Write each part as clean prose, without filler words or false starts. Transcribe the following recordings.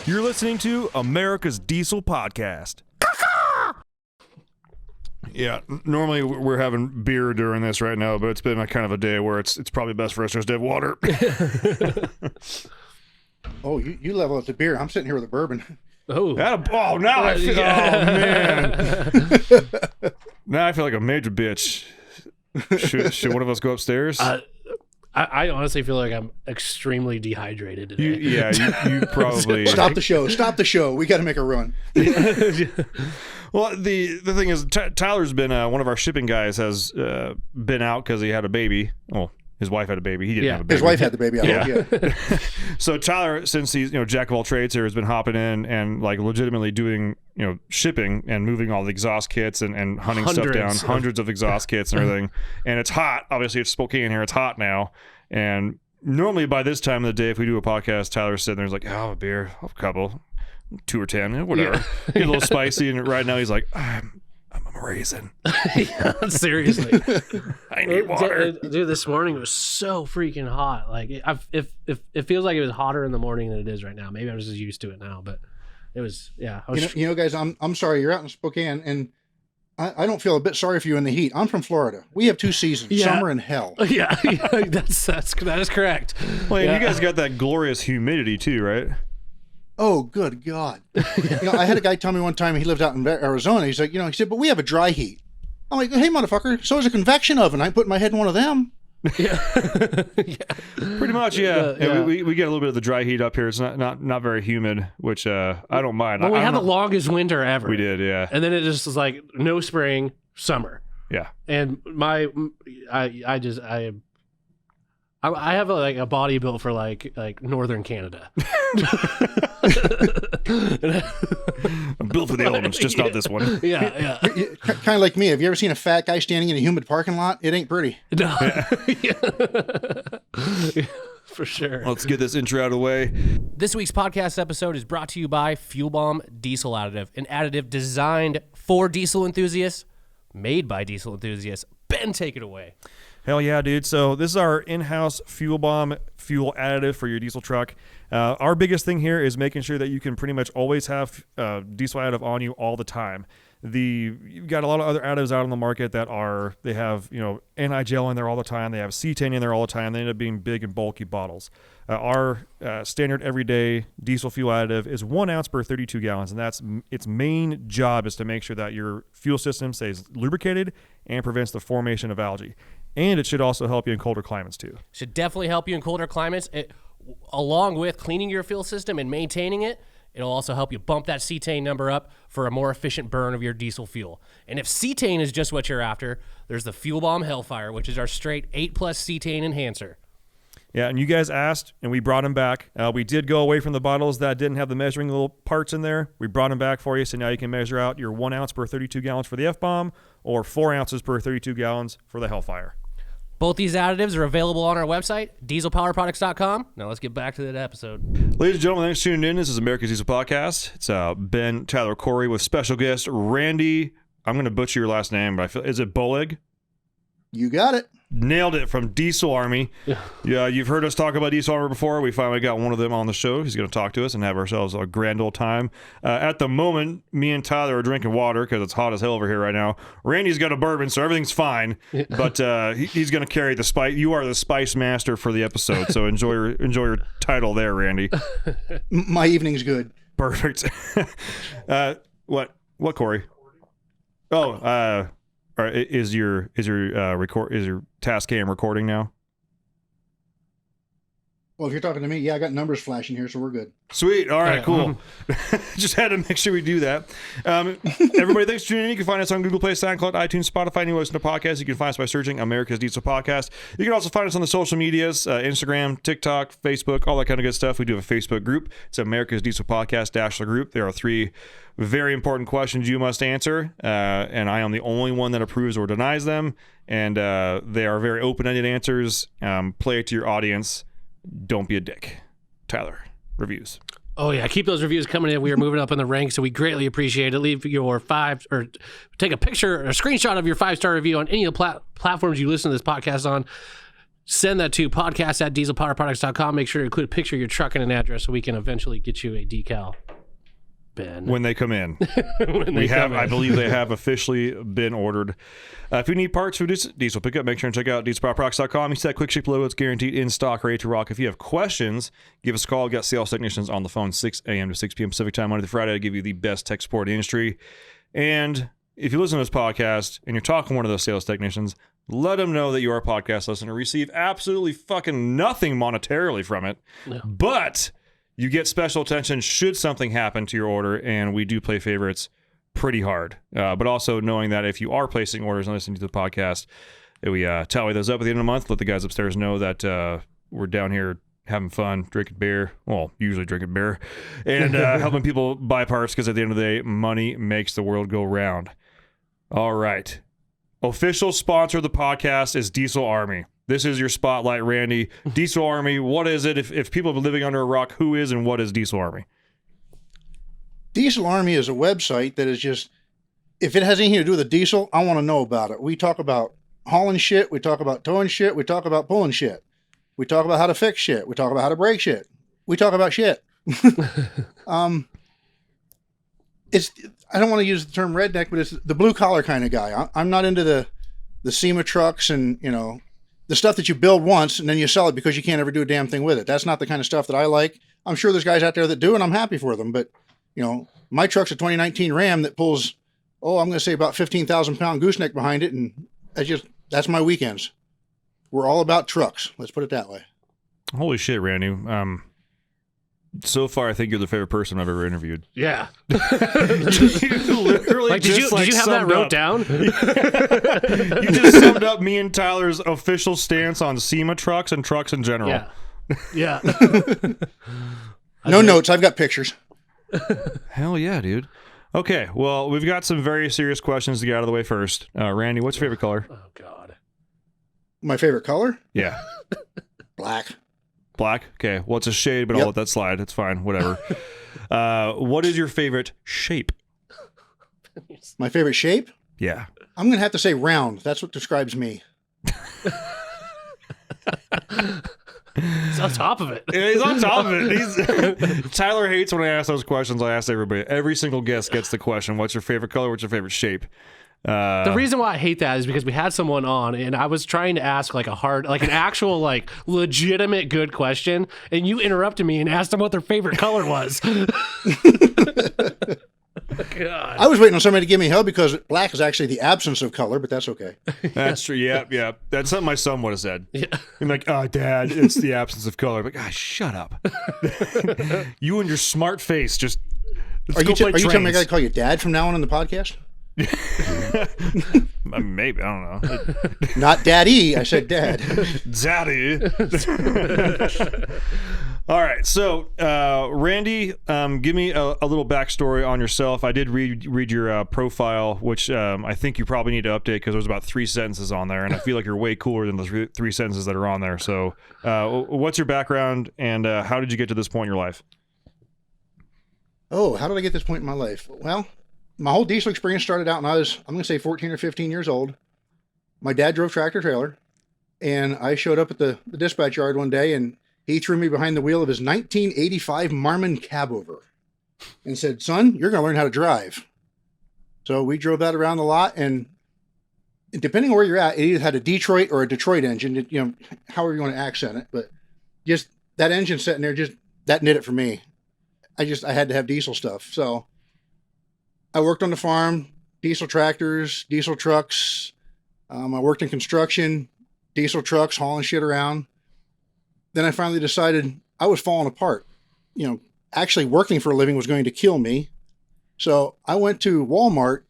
You're listening to America's Diesel Podcast. Yeah, normally we're having beer during this right now, but it's been a kind of a day where it's probably best for us just to have water. Oh, you level up the beer. I'm sitting here with a bourbon. Oh, now I feel. Yeah. Oh man, now I feel like a major bitch. Should one of us go upstairs? I honestly feel like I'm extremely dehydrated today. You probably Stop the show. We got to make a run. Well, the thing is, Tyler's been one of our shipping guys has been out because he had a baby. Well, his wife had a baby. He didn't have a baby. His wife had the baby. Yeah. So Tyler, since he's jack of all trades here, has been hopping in and like legitimately doing shipping and moving all the exhaust kits and hunting stuff down, hundreds of exhaust kits and everything. And it's hot. Obviously, it's Spokane here. It's hot now. And normally by this time of the day, if we do a podcast, Tyler's sitting there, he's like, "I'll have a beer, I'll have a couple, 2 or 10, whatever." Yeah. Get a little spicy. And right now he's like, I'm a raisin. Yeah, seriously. I need water. Dude, this morning it was so freaking hot. Like, it feels like it was hotter in the morning than it is right now. Maybe I'm just used to it now, but it was, yeah. Guys, I'm sorry. You're out in Spokane, and I don't feel a bit sorry for you in the heat. I'm from Florida. We have 2 seasons, summer and hell. Yeah, that is correct. Well, you guys got that glorious humidity too, right? Oh, good God. I had a guy tell me one time, he lived out in Arizona. He's like, he said, but we have a dry heat. I'm like, hey, motherfucker, so is a convection oven. I put my head in one of them. Yeah. Pretty much, yeah. We get a little bit of the dry heat up here. It's not very humid, which I don't mind. Well, we had the longest winter ever. We did, yeah. And then it just was like no spring, summer. Yeah. And I have a body built for like northern Canada. I'm built for the elements, just not this one. Yeah. Kind of like me. Have you ever seen a fat guy standing in a humid parking lot? It ain't pretty. No. Yeah. For sure. Let's get this intro out of the way. This week's podcast episode is brought to you by Fuel Bomb Diesel Additive, an additive designed for diesel enthusiasts, made by diesel enthusiasts. Ben, take it away. Hell yeah, dude. So this is our in-house Fuel Bomb fuel additive for your diesel truck. Our biggest thing here is making sure that you can pretty much always have diesel additive on you all the time. You've got a lot of other additives out on the market that they have anti-gel in there all the time. They have cetane in there all the time. They end up being big and bulky bottles. Our standard everyday diesel fuel additive is 1 ounce per 32 gallons, and that's its main job is to make sure that your fuel system stays lubricated and prevents the formation of algae. And it should also help you in colder climates too. Should definitely help you in colder climates. Along with cleaning your fuel system and maintaining it, it'll also help you bump that cetane number up for a more efficient burn of your diesel fuel. And if cetane is just what you're after, there's the Fuel Bomb Hellfire, which is our straight 8+ cetane enhancer. Yeah, and you guys asked, and we brought them back. We did go away from the bottles that didn't have the measuring little parts in there. We brought them back for you, so now you can measure out your 1 ounce per 32 gallons for the F-Bomb or 4 ounces per 32 gallons for the Hellfire. Both these additives are available on our website, dieselpowerproducts.com. Now let's get back to that episode. Ladies and gentlemen, thanks for tuning in. This is America's Diesel Podcast. It's Ben, Tyler, Corey with special guest Randy. I'm going to butcher your last name, but is it Bolig? You got it. Nailed it, from Diesel Army. Yeah, you've heard us talk about Diesel Army before. We finally got one of them on the show. He's going to talk to us and have ourselves a grand old time. At the moment, me and Tyler are drinking water because it's hot as hell over here right now. Randy's got a bourbon, so everything's fine. But he's going to carry the spice. You are the spice master for the episode, so enjoy your title there, Randy. My evening's good. Perfect. What, Corey? Oh, all right, is your task cam recording now? Well, if you're talking to me, yeah, I got numbers flashing here, so we're good. Sweet. All right, cool. Just had to make sure we do that. Everybody, thanks for tuning in. You can find us on Google Play, SoundCloud, iTunes, Spotify, anywhere listen to podcasts. You can find us by searching America's Diesel Podcast. You can also find us on the social medias, Instagram, TikTok, Facebook, all that kind of good stuff. We do have a Facebook group. It's America's Diesel Podcast - the group. There are 3 very important questions you must answer, and I am the only one that approves or denies them, and they are very open-ended answers. Play it to your audience. Don't be a dick. Tyler, reviews. Oh yeah, keep those reviews coming in. We are moving up in the ranks, so we greatly appreciate it. Leave your 5 or take a picture or a screenshot of your 5-star review on any of the platforms you listen to this podcast on. send that to podcast@dieselpowerproducts.com. Make sure to include a picture of your truck and an address so we can eventually get you a decal, Ben. When they come in. When they come in. I believe they have officially been ordered. If you need parts for diesel pickup, make sure and check out dieselpowerproducts.com. You see that quick ship logo. It's guaranteed in stock, ready to rock. If you have questions, give us a call. We've got sales technicians on the phone 6 a.m. to 6 p.m. Pacific time, Monday to Friday, to give you the best tech support in the industry. And if you listen to this podcast and you're talking to one of those sales technicians, let them know that you are a podcast listener. Receive absolutely fucking nothing monetarily from it. No. But you get special attention should something happen to your order, and we do play favorites pretty hard. But also knowing that if you are placing orders and listening to the podcast, we tally those up at the end of the month, let the guys upstairs know that we're down here having fun, drinking beer. Well, usually drinking beer. And helping people buy parts, because at the end of the day, money makes the world go round. All right. Official sponsor of the podcast is Diesel Army. This is your spotlight, Randy. Diesel Army, what is it? If people have been living under a rock, who is and what is Diesel Army? Diesel Army is a website that is just, if it has anything to do with a diesel, I want to know about it. We talk about hauling shit. We talk about towing shit. We talk about pulling shit. We talk about how to fix shit. We talk about how to break shit. We talk about shit. It's, I don't want to use the term redneck, but it's the blue collar kind of guy. I'm not into the SEMA trucks and, you know, the stuff that you build once and then you sell it because you can't ever do a damn thing with it. That's not the kind of stuff that I like. I'm sure there's guys out there that do, and I'm happy for them. But, you know, my truck's a 2019 Ram that pulls, I'm going to say about 15,000 pound gooseneck behind it. And that's my weekends. We're all about trucks. Let's put it that way. Holy shit, Randy. So far, I think you're the favorite person I've ever interviewed. Yeah. You literally Like, did you have that wrote down? You just summed up me and Tyler's official stance on SEMA trucks and trucks in general. Yeah. Yeah. No notes. I've got pictures. Hell yeah, dude. Okay, well, we've got some very serious questions to get out of the way first. Randy, what's your favorite color? Oh, God. My favorite color? Yeah. Black. Black? Okay. Well, it's a shade, but I'll let that slide. It's fine. Whatever. What is your favorite shape? My favorite shape? Yeah. I'm going to have to say round. That's what describes me. He's on top of it. Yeah, he's on top of it. Tyler hates when I ask those questions. I ask everybody. Every single guest gets the question, what's your favorite color? What's your favorite shape? The reason why I hate that is because we had someone on and I was trying to ask like an actual, like legitimate good question. And you interrupted me and asked them what their favorite color was. God. I was waiting on somebody to give me hell because black is actually the absence of color, but that's okay. That's true. Yeah, yeah. That's something my son would have said. Yeah. I'm like, oh, Dad, it's the absence of color. But guys, shut up. You and your smart face just. Are you telling me I got to call you Dad from now on in the podcast? Maybe, I don't know. Not Daddy. I said Dad. Daddy. All right, so Randy, give me a little backstory on yourself. I did read your profile, which I think you probably need to update because there's about 3 sentences on there, and I feel like you're way cooler than the three sentences that are on there. So, what's your background, and how did you get to this point in your life? Oh, how did I get to this point in my life? Well, my whole diesel experience started out when I was, I'm going to say 14 or 15 years old. My dad drove tractor trailer, and I showed up at the dispatch yard one day, and he threw me behind the wheel of his 1985 Marmon cabover and said, son, you're going to learn how to drive. So we drove that around the lot, and depending on where you're at, it either had a Detroit or a Detroit engine, you know, however you want to accent it. But just that engine sitting there, just that did it for me. I had to have diesel stuff. So I worked on the farm, diesel tractors, diesel trucks. I worked in construction, diesel trucks, hauling shit around. Then I finally decided I was falling apart. You know, actually working for a living was going to kill me. So I went to Walmart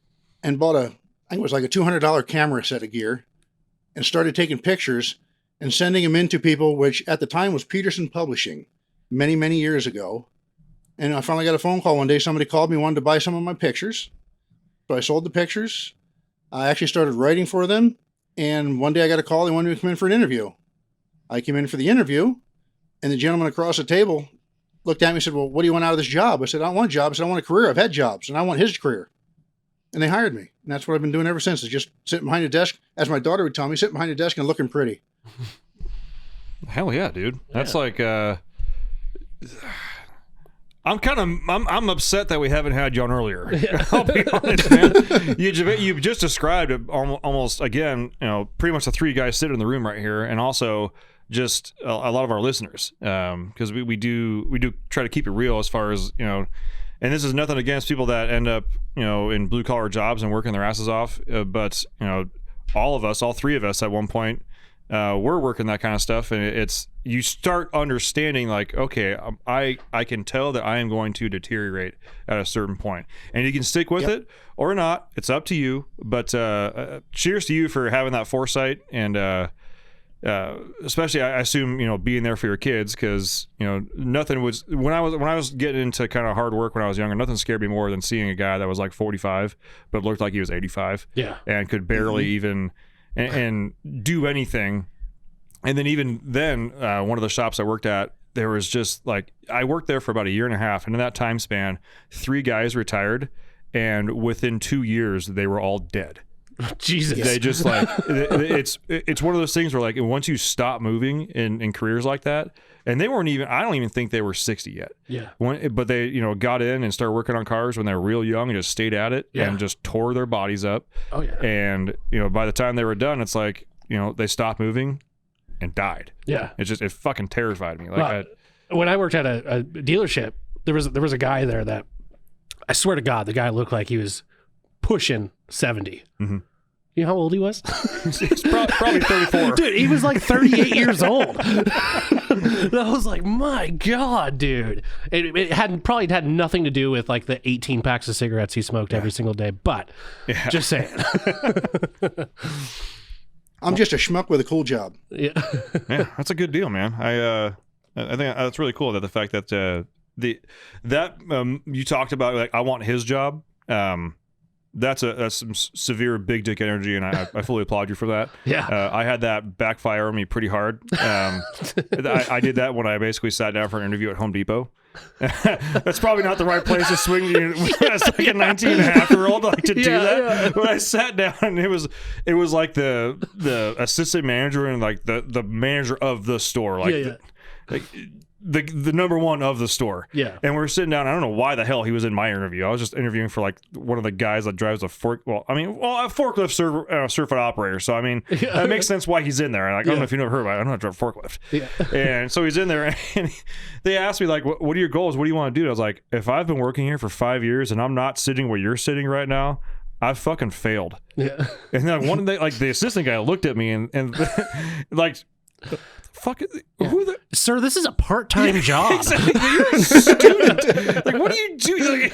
and bought I think it was like a $200 camera set of gear and started taking pictures and sending them in to people, which at the time was Peterson Publishing many, many years ago. And I finally got a phone call one day. Somebody called me, wanted to buy some of my pictures. So I sold the pictures. I actually started writing for them. And one day I got a call. They wanted me to come in for an interview. I came in for the interview. And the gentleman across the table looked at me and said, well, what do you want out of this job? I said, I don't want a job. I said, I want a career. I've had jobs. And I want his career. And they hired me. And that's what I've been doing ever since. Is just sitting behind a desk. As my daughter would tell me, sitting behind a desk and looking pretty. Hell yeah, dude. That's like I'm upset that we haven't had you on earlier. I'll be honest, man. You just described it almost again. Pretty much the three guys sitting in the room right here, and also just a lot of our listeners, because we do try to keep it real as far as And this is nothing against people that end up in blue collar jobs and working their asses off, but all three of us at one point. We're working that kind of stuff, and it's you start understanding like, okay, I can tell that I am going to deteriorate at a certain point, and you can stick with it or not. It's up to you. But cheers to you for having that foresight, and especially I assume being there for your kids, because nothing was when I was getting into kind of hard work when I was younger. Nothing scared me more than seeing a guy that was like 45 but looked like he was 85, and could barely even. And do anything. And then even then, one of the shops I worked at, there was just like, I worked there for about a year and a half, and in that time span 3 guys retired, and within 2 years they were all dead. Jesus. They just like it's one of those things where like once you stop moving in careers like that, and they weren't even, I don't even think they were 60 yet. But they got in and started working on cars when they were real young and just stayed at it and just tore their bodies up. And by the time they were done, it's like they stopped moving and died. It fucking terrified me. Like when I worked at a dealership, there was a guy there that I swear to God, the guy looked like he was pushing 70. You know how old he was? He's probably 34. Dude, he was like 38 years old. I was like, my God, dude. It probably had nothing to do with like the 18 packs of cigarettes he smoked every single day, but just saying. I'm just a schmuck with a cool job. Yeah, that's a good deal, man. I think that's really cool, that the fact that you talked about, like, I want his job. That's some severe big dick energy, and I fully applaud you for that. I had that backfire on me pretty hard. I did that when I basically sat down for an interview at Home Depot. That's probably not the right place to swing you as like a 19-and-a-half-year-old like to do that. But I sat down, and it was like the assistant manager and like the manager of the store, like the number one of the store. And we're sitting down. I don't know why the hell he was in my interview. I was just interviewing for like one of the guys that drives a forklift certified operator. So I mean, that makes sense why he's in there. And like, I don't know if you never heard about it. I don't know how to drive a forklift. And so he's in there, and they asked me like, what are your goals? What do you want to do? And I was like, if I've been working here for 5 years and I'm not sitting where you're sitting right now, I've fucking failed. And then one of the assistant guy looked at me and like, Sir, this is a part-time job. Exactly. You're a student. Like, what do you do?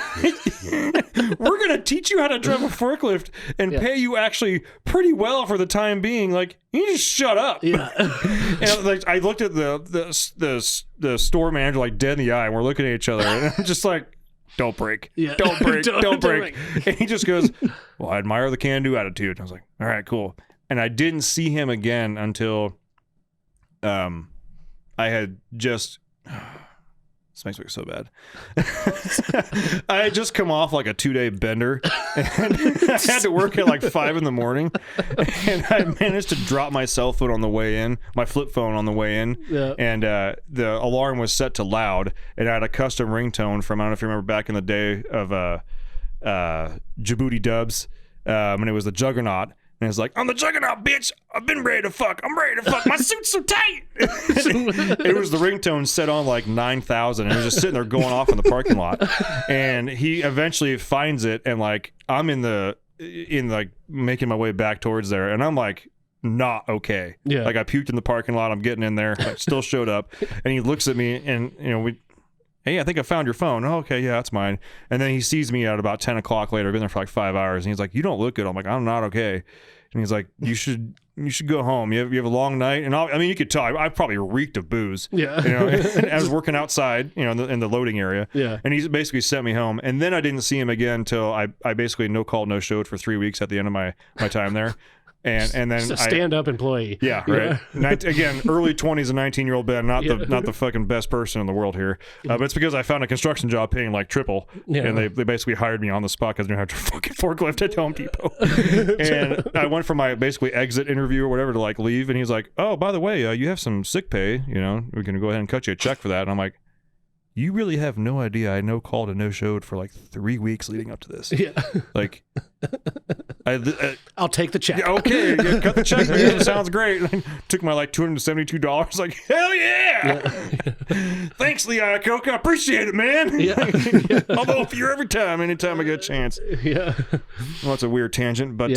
Like, we're gonna teach you how to drive a forklift and pay you actually pretty well for the time being. Like, you just shut up. And like, I looked at the store manager like dead in the eye, and we're looking at each other, and I'm just like, don't break. Don't break. Don't break. And he just goes, well, I admire the can-do attitude. And I was like, all right, cool. And I didn't see him again until I had just this makes me so bad. I had just come off like a 2-day bender, and I had to work at like 5 a.m, and I managed to drop my cell phone on the way in, my flip phone on the way in, and the alarm was set to loud, and I had a custom ringtone from, I don't know if you remember back in the day of Djibouti Dubs, and it was the Juggernaut. And it's like, I'm the Juggernaut, bitch. I've been ready to fuck. I'm ready to fuck. My suit's so tight. It was the ringtone set on like 9,000, and it was just sitting there going off in the parking lot. And he eventually finds it, and like I'm like making my way back towards there, and I'm like not okay. Like I puked in the parking lot. I'm getting in there. I still showed up, and he looks at me, and hey, I think I found your phone. Oh, okay, yeah, that's mine. And then he sees me at about 10 o'clock later. I've been there for like 5 hours. And he's like, you don't look good. I'm like, I'm not okay. And he's like, you should go home. You have a long night. And I mean, you could tell I probably reeked of booze. And I was working outside, in the loading area. And he basically sent me home. And then I didn't see him again until I basically no call, no showed for 3 weeks at the end of my time there. And then Just a stand-up employee. Yeah, right. Again, early 20s and 19-year-old Ben, not the fucking best person in the world here. But it's because I found a construction job paying like triple, and they basically hired me on the spot because I didn't have to fucking forklift at Home Depot. And I went for my basically exit interview or whatever to like leave, and he's like, "Oh, by the way, you have some sick pay. You know, we're gonna go ahead and cut you a check for that." And I'm like, "You really have no idea. I no called and no showed for like 3 weeks leading up to this. Yeah. Like, I'll take the check. yeah, okay, yeah, cut the check. Man. Sounds great." And I took my like $272. Like, hell yeah! Thanks, Lee Iacocca. I appreciate it, man. Yeah. I'll vote for you every time, anytime I get a chance. Yeah. Well, it's a weird tangent, but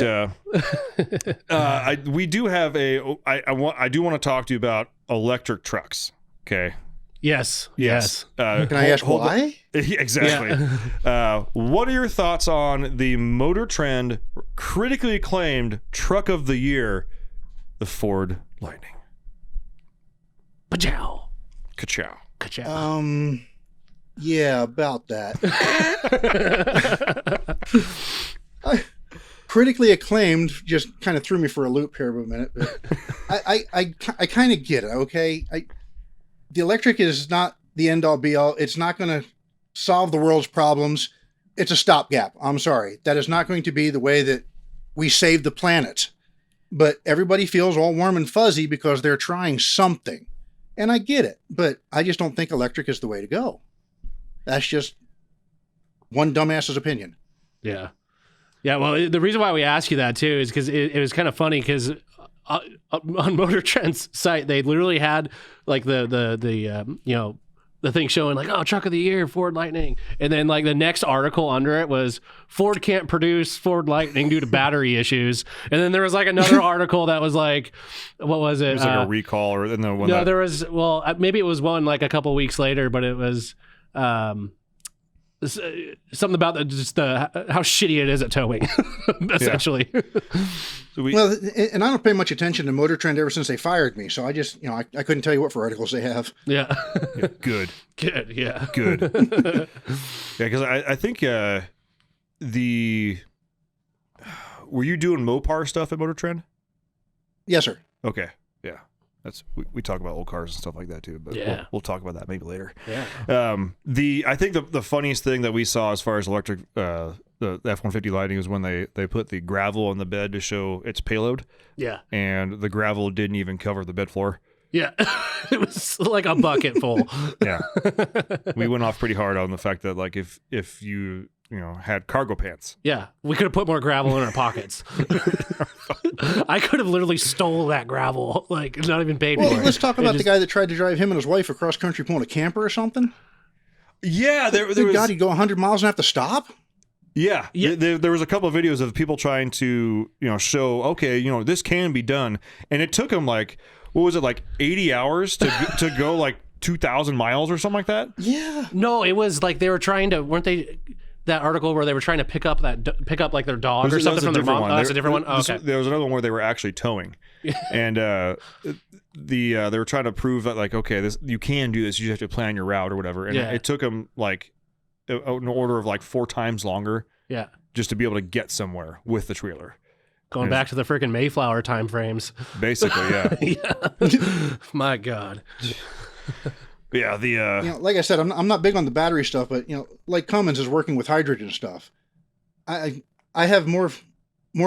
we do have I do want to talk to you about electric trucks. Okay. Yes. Can I ask why? Exactly. What are your thoughts on the Motor Trend critically acclaimed truck of the year, the Ford Lightning? Pachow. Ka-chow. Pachow. Yeah, about that. Critically acclaimed just kind of threw me for a loop here for a minute, but I kind of get it. Okay, the electric is not the end all be all. It's not going to solve the world's problems. It's a stopgap. I'm sorry. That is not going to be the way that we save the planet. But everybody feels all warm and fuzzy because they're trying something. And I get it. But I just don't think electric is the way to go. That's just one dumbass's opinion. Yeah. Yeah. Well, the reason why we ask you that too is because it was kind of funny because on Motor Trend's site, they literally had like the thing showing like, oh, truck of the year, Ford Lightning. And then like the next article under it was Ford can't produce Ford Lightning due to battery issues. And then there was like another article that was like, what was it? It was like a recall or then the one. No, there was, well, maybe it was one like a couple weeks later, but it was something about how shitty it is at towing, essentially. So Well, and I don't pay much attention to Motor Trend ever since they fired me. So I just, I couldn't tell you what for articles they have. Yeah. Good. Good. Yeah. Good. Yeah, because I think were you doing Mopar stuff at Motor Trend? Yes, sir. Okay. Yeah. We talk about old cars and stuff like that too, but Yeah. we'll talk about that maybe later. Yeah. I think the funniest thing that we saw as far as electric the F-150 Lightning was when they put the gravel on the bed to show its payload, Yeah. and the gravel didn't even cover the bed floor. Yeah. It was like a bucket full. Yeah. We went off pretty hard on the fact that like if you had cargo pants. Yeah. We could have put more gravel in our pockets. I could have literally stole that gravel, like not even paid for it. Let's talk about the guy that tried to drive him and his wife across country pulling a camper or something. Yeah, there was. God, he'd go 100 miles and have to stop. Yeah. There was a couple of videos of people trying to show, okay, this can be done, and it took them like, what was it, like 80 hours to go like 2,000 miles or something like that. Yeah. No, it was like they were trying to, weren't they? That article where they were trying to pick up like their dog or something from their mom. Oh, that's a different one. Oh, okay. There was another one where they were actually towing, and they were trying to prove that like, okay, you can do this. You just have to plan your route or whatever. And it took them like an order of like 4 times longer. Yeah. Just to be able to get somewhere with the trailer. Going back to the freaking Mayflower time frames. Basically, yeah. Yeah. My God. Yeah, like I said, I'm not big on the battery stuff, but like Cummins is working with hydrogen stuff. I have more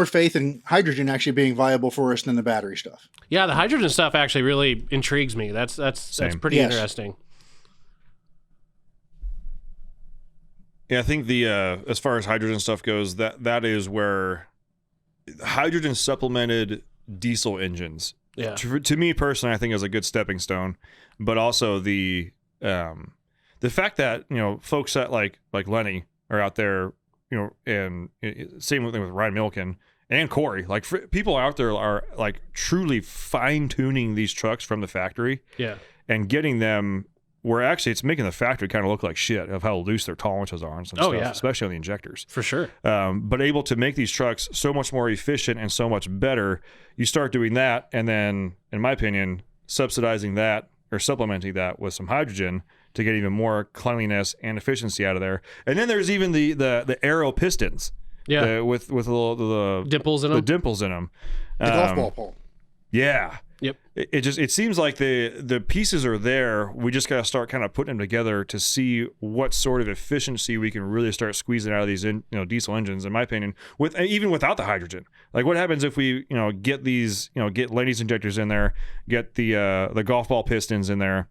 faith in hydrogen actually being viable for us than the battery stuff. Yeah, the hydrogen stuff actually really intrigues me. That's pretty interesting. Yeah, I think as far as hydrogen stuff goes, that is where hydrogen supplemented diesel engines. Yeah. To me personally, I think is a good stepping stone, but also the fact that folks that like Lenny are out there, and same thing with Ryan Milken and Corey, like people out there are like truly fine tuning these trucks from the factory, and getting them where actually it's making the factory kind of look like shit of how loose their tolerances are and some stuff, especially on the injectors. For sure. But able to make these trucks so much more efficient and so much better. You start doing that, and then, in my opinion, subsidizing that or supplementing that with some hydrogen to get even more cleanliness and efficiency out of there. And then there's even the aero pistons. Yeah. With the dimples in them. The dimples in them. The golf ball pole. Yeah. Yep. It seems like the pieces are there. We just got to start kind of putting them together to see what sort of efficiency we can really start squeezing out of these diesel engines. In my opinion, even without the hydrogen, like what happens if we get these get Lenny's injectors in there, get the golf ball pistons in there,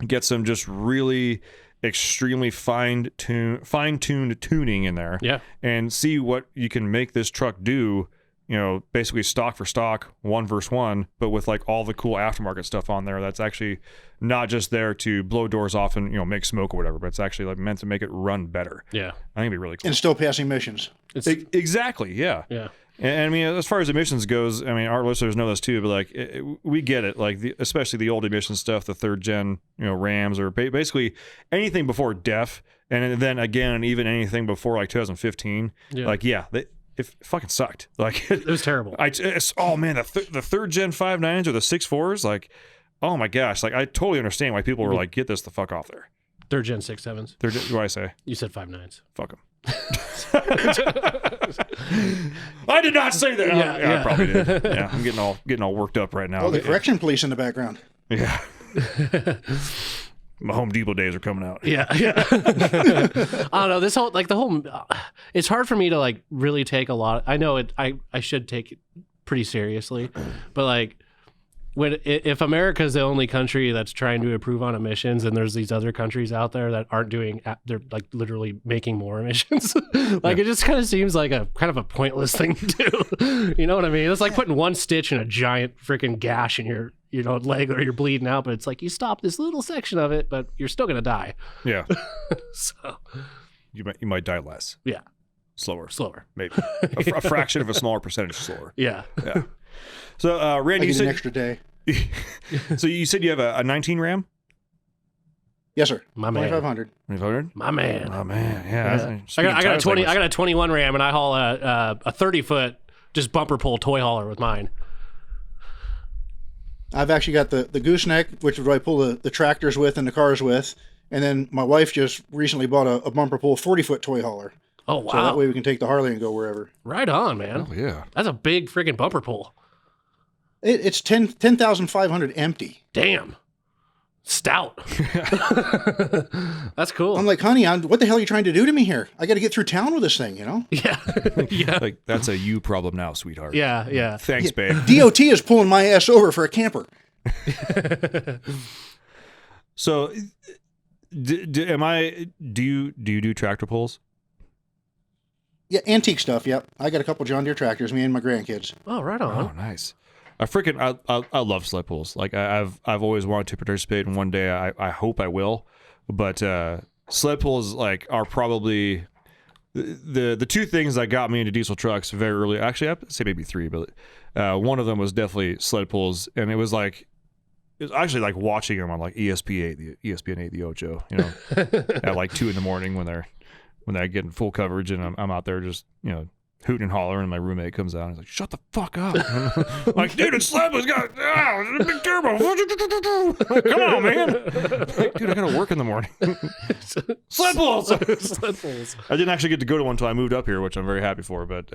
get some just really extremely fine-tuned tuning in there, and see what you can make this truck do. Basically stock for stock, 1-1, but with like all the cool aftermarket stuff on there. That's actually not just there to blow doors off and make smoke or whatever, but it's actually like meant to make it run better. Yeah, I think it'd be really cool. And still passing emissions. Exactly. Yeah. Yeah. And I mean, as far as emissions goes, I mean, our listeners know this too, but like we get it. Like especially the old emission stuff, the 3rd gen, Rams, or basically anything before DEF, and then again, even anything before like 2015. Yeah. It fucking sucked. Like it was terrible. Oh man, the 3rd gen 5.9s or the 6.4s, like, oh my gosh, like I totally understand why people were like, get this the fuck off there. 3rd gen 6.7s. What do I say? You said 5.9s. Fuck them. I did not say that. Yeah, I probably did. Yeah, I'm getting all worked up right now. Oh, the correction police in the background. Yeah. My Home Depot days are coming out. Yeah. I don't know. This whole it's hard for me to like really take a lot. I know it. I should take it pretty seriously, but like if America is the only country that's trying to improve on emissions, and there's these other countries out there that aren't doing, they're like literally making more emissions. It just kind of seems like a kind of a pointless thing to do. You know what I mean? It's like putting one stitch in a giant freaking gash in your leg, or you're bleeding out, but it's like you stop this little section of it, but you're still gonna die. Yeah. So you might die less. Yeah. Slower, maybe a fraction of a smaller percentage slower. Yeah. So Randy, you said an extra day. So you said you have a 19 Ram? Yes, sir. My man. 2500. 2500? My man. Oh man, yeah. I got a 21 Ram, and I haul a 30-foot just bumper pull toy hauler with mine. I've actually got the gooseneck, which is what I pull the tractors with and the cars with. And then my wife just recently bought a bumper pull 40-foot toy hauler. Oh, wow. So that way we can take the Harley and go wherever. Right on, man. Oh, yeah. That's a big freaking bumper pull. It's 10,500 empty. Damn. Stout. That's cool. I'm like, honey, what the hell are you trying to do to me here? I got to get through town with this thing, Yeah. Yeah. Like, that's a you problem now, sweetheart. Yeah. Thanks, babe. DOT is pulling my ass over for a camper. So, do you do tractor pulls? Yeah, antique stuff. Yep. I got a couple John Deere tractors, me and my grandkids. Oh, right on. Oh, nice. I love sled pulls. Like I've always wanted to participate, and one day I hope I will. But sled pulls are probably the two things that got me into diesel trucks very early. Actually, I'd say maybe three, but one of them was definitely sled pulls, and it was actually like watching them on like ESPN8, the Ocho, at like 2 a.m. when they're getting full coverage, and I'm out there just hooting and hollering, and my roommate comes out and he's like, "Shut the fuck up!" Like, dude, it's sled was got big turbo. Come on, man. Like, dude, I gotta work in the morning. Sled pulls. Sled pulls. I didn't actually get to go to one until I moved up here, which I'm very happy for. But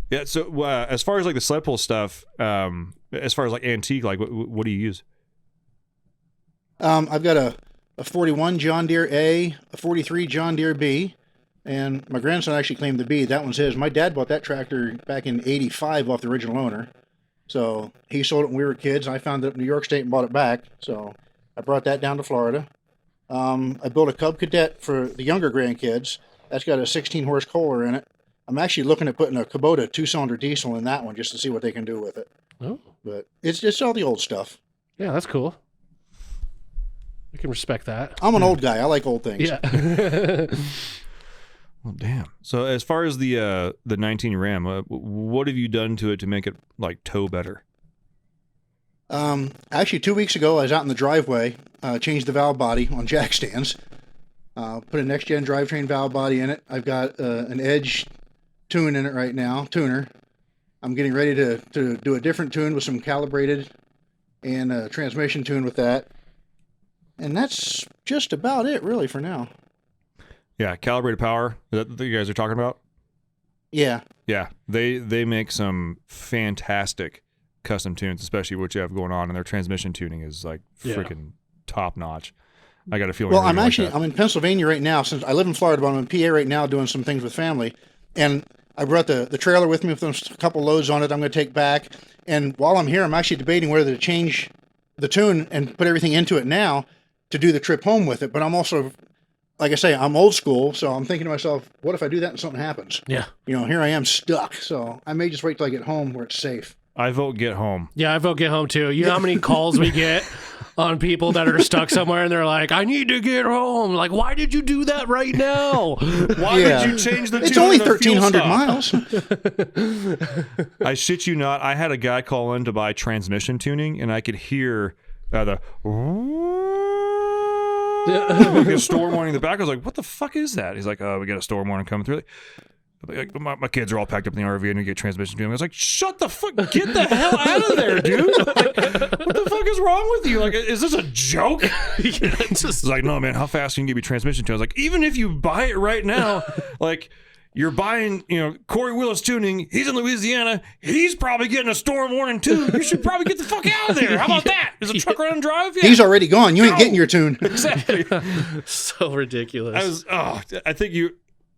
yeah, so as far as like the sled pull stuff, as far as like antique, like what do you use? I've got a 41 John Deere A, a 43 John Deere B, and my grandson actually claimed the B. That one's his. My dad bought that tractor back in '85 off the original owner. So he sold it when we were kids. I found it in New York State and bought it back. So I brought that down to Florida. I built a Cub Cadet for the younger grandkids. That's got a 16-horse Kohler in it. I'm actually looking at putting a Kubota 2-cylinder diesel in that one just to see what they can do with it. Oh. But it's all the old stuff. Yeah, that's cool. I can respect that. I'm an old guy. I like old things. Yeah. Well, damn. So as far as the 19 Ram, what have you done to it to make it like tow better? Actually, 2 weeks ago, I was out in the driveway, changed the valve body on jack stands, put a next-gen drivetrain valve body in it. I've got an Edge tune in it right now, tuner. I'm getting ready to do a different tune with some calibrated and a transmission tune with that. And that's just about it, really, for now. Yeah, calibrated power. Is that what you guys are talking about? Yeah. Yeah, they make some fantastic custom tunes, especially what you have going on, and their transmission tuning is like freaking top notch. I got a feeling. Well, I'm in Pennsylvania right now. Since I live in Florida, but I'm in PA right now doing some things with family, and I brought the trailer with me with a couple loads on it. I'm going to take back, and while I'm here, I'm actually debating whether to change the tune and put everything into it now to do the trip home with it. But I'm also, like I say, I'm old school, so I'm thinking to myself, what if I do that and something happens? Yeah. Here I am stuck. So I may just wait till I get home where it's safe. I vote get home. Yeah, I vote get home too. You know how many calls we get on people that are stuck somewhere and they're like, I need to get home. Like, why did you do that right now? Why did you change the tune? It's only of the fuel 1,300 stop? miles. I shit you not. I had a guy call in to buy transmission tuning, and I could hear the like a storm warning in the back. I was like, what the fuck is that? He's like, oh, we got a storm warning coming through. Like, my kids are all packed up in the RV and we get transmission tuning. I was like, shut the fuck, get the hell out of there, dude. Like, what the fuck is wrong with you? Like, is this a joke? It's like, no, man, how fast can you give me transmission tuning? I was like, even if you buy it right now, like, you're buying, Corey Willis tuning. He's in Louisiana. He's probably getting a storm warning too. You should probably get the fuck out of there. How about that? Is a truck run and drive? Yeah. He's already gone. You ain't getting your tune. Exactly. So ridiculous.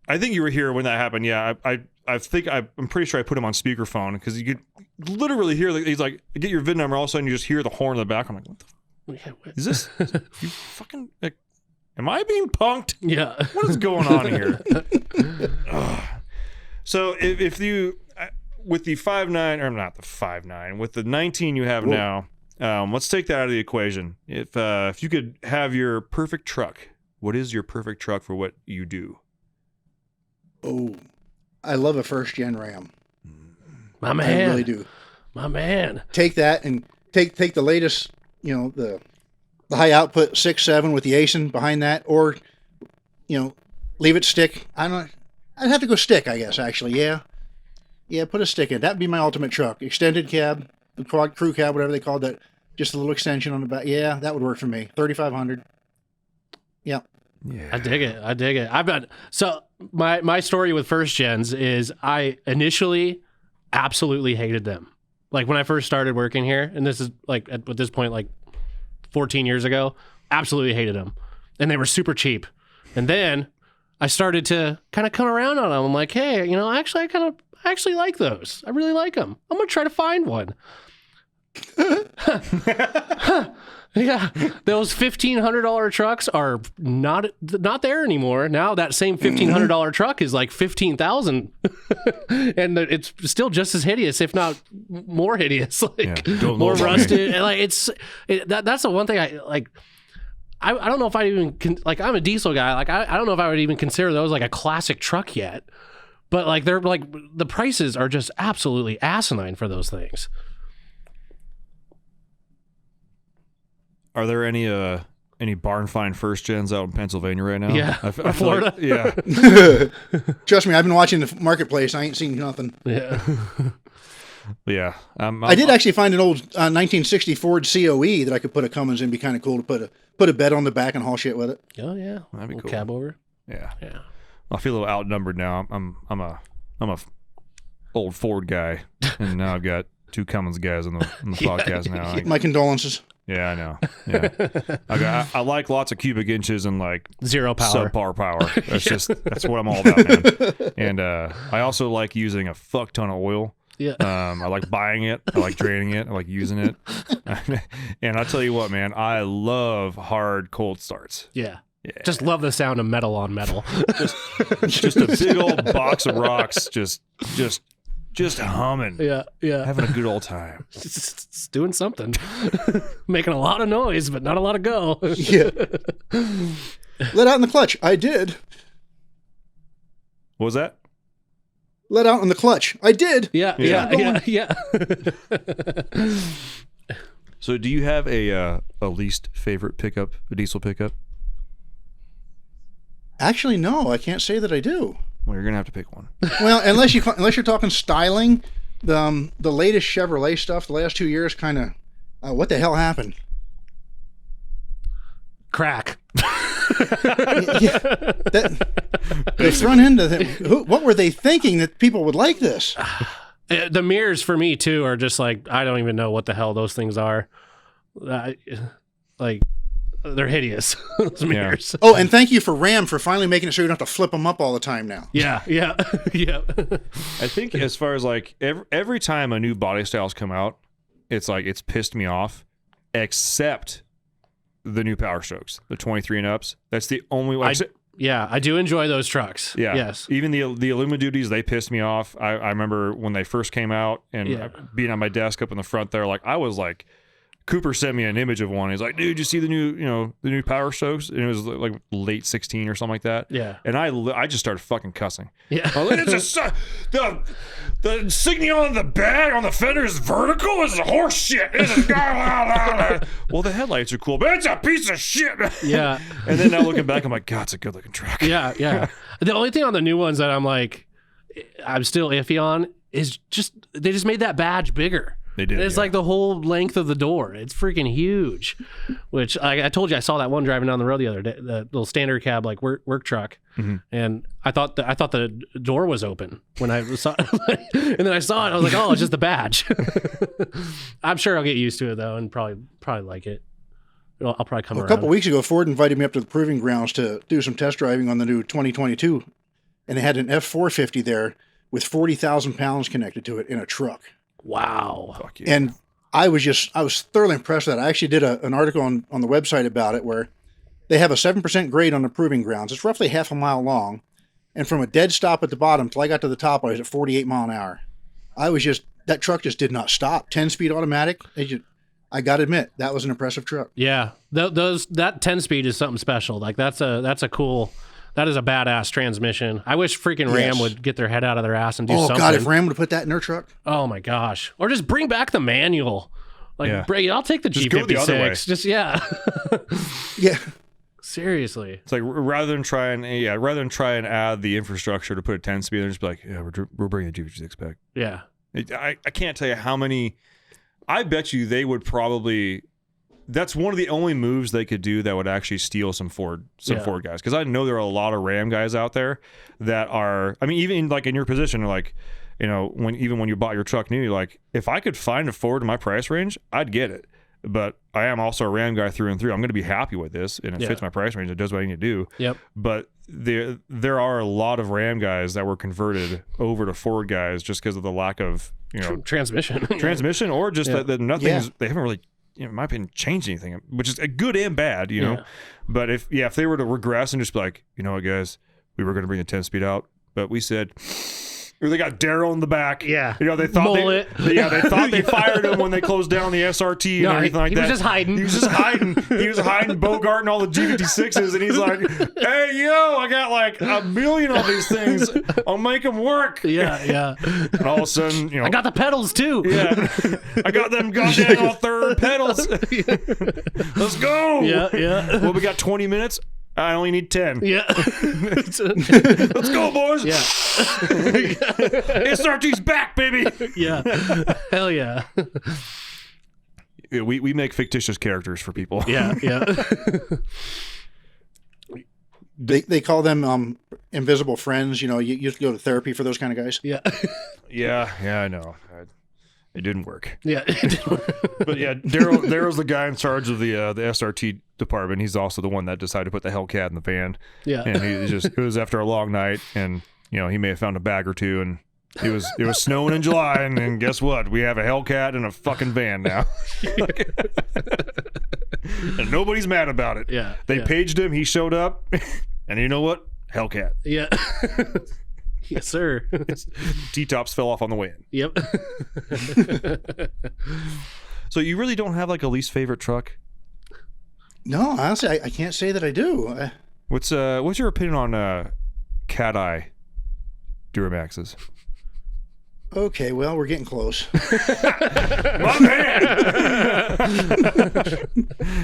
I think you were here when that happened. Yeah, I'm pretty sure I put him on speakerphone because you could literally hear. He's like, get your VIN number. All of a sudden, you just hear the horn in the back. I'm like, what the? Is this? You fucking? Like, am I being punked? Yeah. What is going on here? So if you with the 5.9 or not the 5.9 with the 19 you have now, let's take that out of the equation. If you could have your perfect truck, what is your perfect truck for what you do? Oh, I love a first-gen Ram. My man. I really do. My man. Take that and take the latest, the high output 6.7 with the ASIN behind that, or, leave it stick. I'd have to go stick, I guess, actually. Yeah, put a stick in. That'd be my ultimate truck. Extended cab, the quad crew cab, whatever they called that. Just a little extension on the back. Yeah, that would work for me. 3,500. Yeah. Yeah. I dig it. I've got so my story with first gens is I initially absolutely hated them. Like when I first started working here, and this is like at this point like 14 years ago, absolutely hated them. And they were super cheap. And then I started to kind of come around on them. I'm like, hey, actually I actually like those. I really like them. I'm going to try to find one. Yeah, those $1,500 trucks are not there anymore. Now that same $1,500 truck is like $15,000, and it's still just as hideous, if not more hideous. Like more rusted. And like that's the one thing I like. I don't know if I even I'm a diesel guy. Like I don't know if I would even consider those like a classic truck yet. But like they're like the prices are just absolutely asinine for those things. Are there any barn find first gens out in Pennsylvania right now? Yeah, I feel Florida. Like, yeah. Trust me, I've been watching the marketplace. I ain't seen nothing. Yeah. Yeah. I did actually find an old 1960 Ford COE that I could put a Cummins in. Be kind of cool to put a bed on the back and haul shit with it. Oh yeah, that'd be cool. Cab over. Yeah. Yeah. I feel a little outnumbered now. I'm a old Ford guy, and now I've got two Cummins guys on the podcast now. My condolences. Yeah, I know. Yeah, I like lots of cubic inches and like zero power, subpar power. That's what I'm all about, man. And I also like using a fuck ton of oil. Yeah. I like buying it. I like draining it. I like using it. And I tell you what, man, I love hard cold starts. Yeah. Just love the sound of metal on metal. just a big old box of rocks, just humming. Yeah. Having a good old time. It's doing something. Making a lot of noise, but not a lot of go. Yeah. Let out in the clutch. I did. What was that? Let out in the clutch. I did. Yeah. So do you have a least favorite pickup, a diesel pickup? Actually, no. I can't say that I do. Well, you're gonna have to pick one. Well, unless you're talking styling, the latest Chevrolet stuff the last 2 years kind of what the hell happened? Crack. The front end of it, what were they thinking that people would like this? The mirrors for me too are just like, I don't even know what the hell those things are. Like, they're hideous. Those mirrors. Oh, and thank you for Ram for finally making it so you don't have to flip them up all the time now. Yeah. I think as far as like every time a new body styles come out, it's like it's pissed me off, except the new Power Strokes, the 23 and ups. That's the only one. I do enjoy those trucks. Yeah. Yes. Even the Illuma Duties, they pissed me off. I remember when they first came out and being on my desk up in the front there, like I was like, Cooper sent me an image of one. He's like, dude, you see the new Power Strokes? And it was like late 16 or something like that. Yeah. And I just started fucking cussing. Yeah. The insignia on the bag on the fender is vertical. It's a horse shit. Well, the headlights are cool, but it's a piece of shit. Yeah. And then now looking back, I'm like, God, it's a good looking truck. Yeah. The only thing on the new ones that I'm still iffy on is they just made that badge bigger. They did. It's like the whole length of the door. It's freaking huge. Which I told you, I saw that one driving down the road the other day, the little standard cab like work truck, and I thought the door was open when I saw it. And then I saw it. I was like, oh, it's just the badge. I'm sure I'll get used to it though, and probably like it. I'll probably come around. A couple weeks ago, Ford invited me up to the proving grounds to do some test driving on the new 2022, and they had an F450 there with 40,000 pounds connected to it in a truck. Wow. Fuck yeah. And I was thoroughly impressed with that. I actually did an article on the website about it where they have a 7% grade on the proving grounds. It's roughly half a mile long. And from a dead stop at the bottom till I got to the top, I was at 48 mile an hour. That truck just did not stop. 10-speed automatic. I got to admit, that was an impressive truck. Yeah. That 10-speed is something special. Like that is a badass transmission. I wish freaking Ram would get their head out of their ass and do something. Oh, God, if Ram would have put that in their truck. Oh, my gosh. Or just bring back the manual. I'll take the just go the other way. G56. Yeah. Seriously. It's like rather than try and add the infrastructure to put a 10-speed, they're just be like, yeah, we're bringing the G56 back. Yeah. I can't tell you how many. I bet you they would probably. That's one of the only moves they could do that would actually steal some Ford guys. Because I know there are a lot of Ram guys out there that are. I mean, even like in your position, like, when you bought your truck new, you're like, if I could find a Ford in my price range, I'd get it. But I am also a Ram guy through and through. I'm going to be happy with this, and it fits my price range. It does what I need to do. Yep. But there are a lot of Ram guys that were converted over to Ford guys just because of the lack of transmission, or just that they haven't really. In my opinion, change anything, which is good and bad, know. But if they were to regress and just be like, you know what, guys, we were going to bring the 10-speed out, but we said, or they got Darryl in the back. Yeah. They thought they thought they fired him when they closed down the SRT and everything like that. He was just hiding. He was hiding Bogarting all the G56s, and he's like, hey, yo, I got like a million of these things. I'll make them work. Yeah. And all of a sudden, I got the pedals too. Yeah. I got them goddamn all third pedals. Let's go. Yeah. Well, we got 20 minutes. I only need 10. Yeah. Let's go, boys. Yeah. SRT's back, baby. Yeah. Hell yeah. We make fictitious characters for people. Yeah. They call them invisible friends. You have to go to therapy for those kind of guys. Yeah. Yeah, I know. It didn't work. Yeah. But yeah, Daryl's the guy in charge of the SRT department. He's also the one that decided to put the Hellcat in the van. Yeah. And it was after a long night, and he may have found a bag or two, and it was snowing in July, and guess what? We have a Hellcat in a fucking van now. And nobody's mad about it. Yeah. They paged him, he showed up, and you know what? Hellcat. Yeah. Yes, sir. T-tops fell off on the way in. Yep. So you really don't have like a least favorite truck? No, honestly, I can't say that I do. What's your opinion on Cat Eye Duramaxes? Okay, well, we're getting close. My man.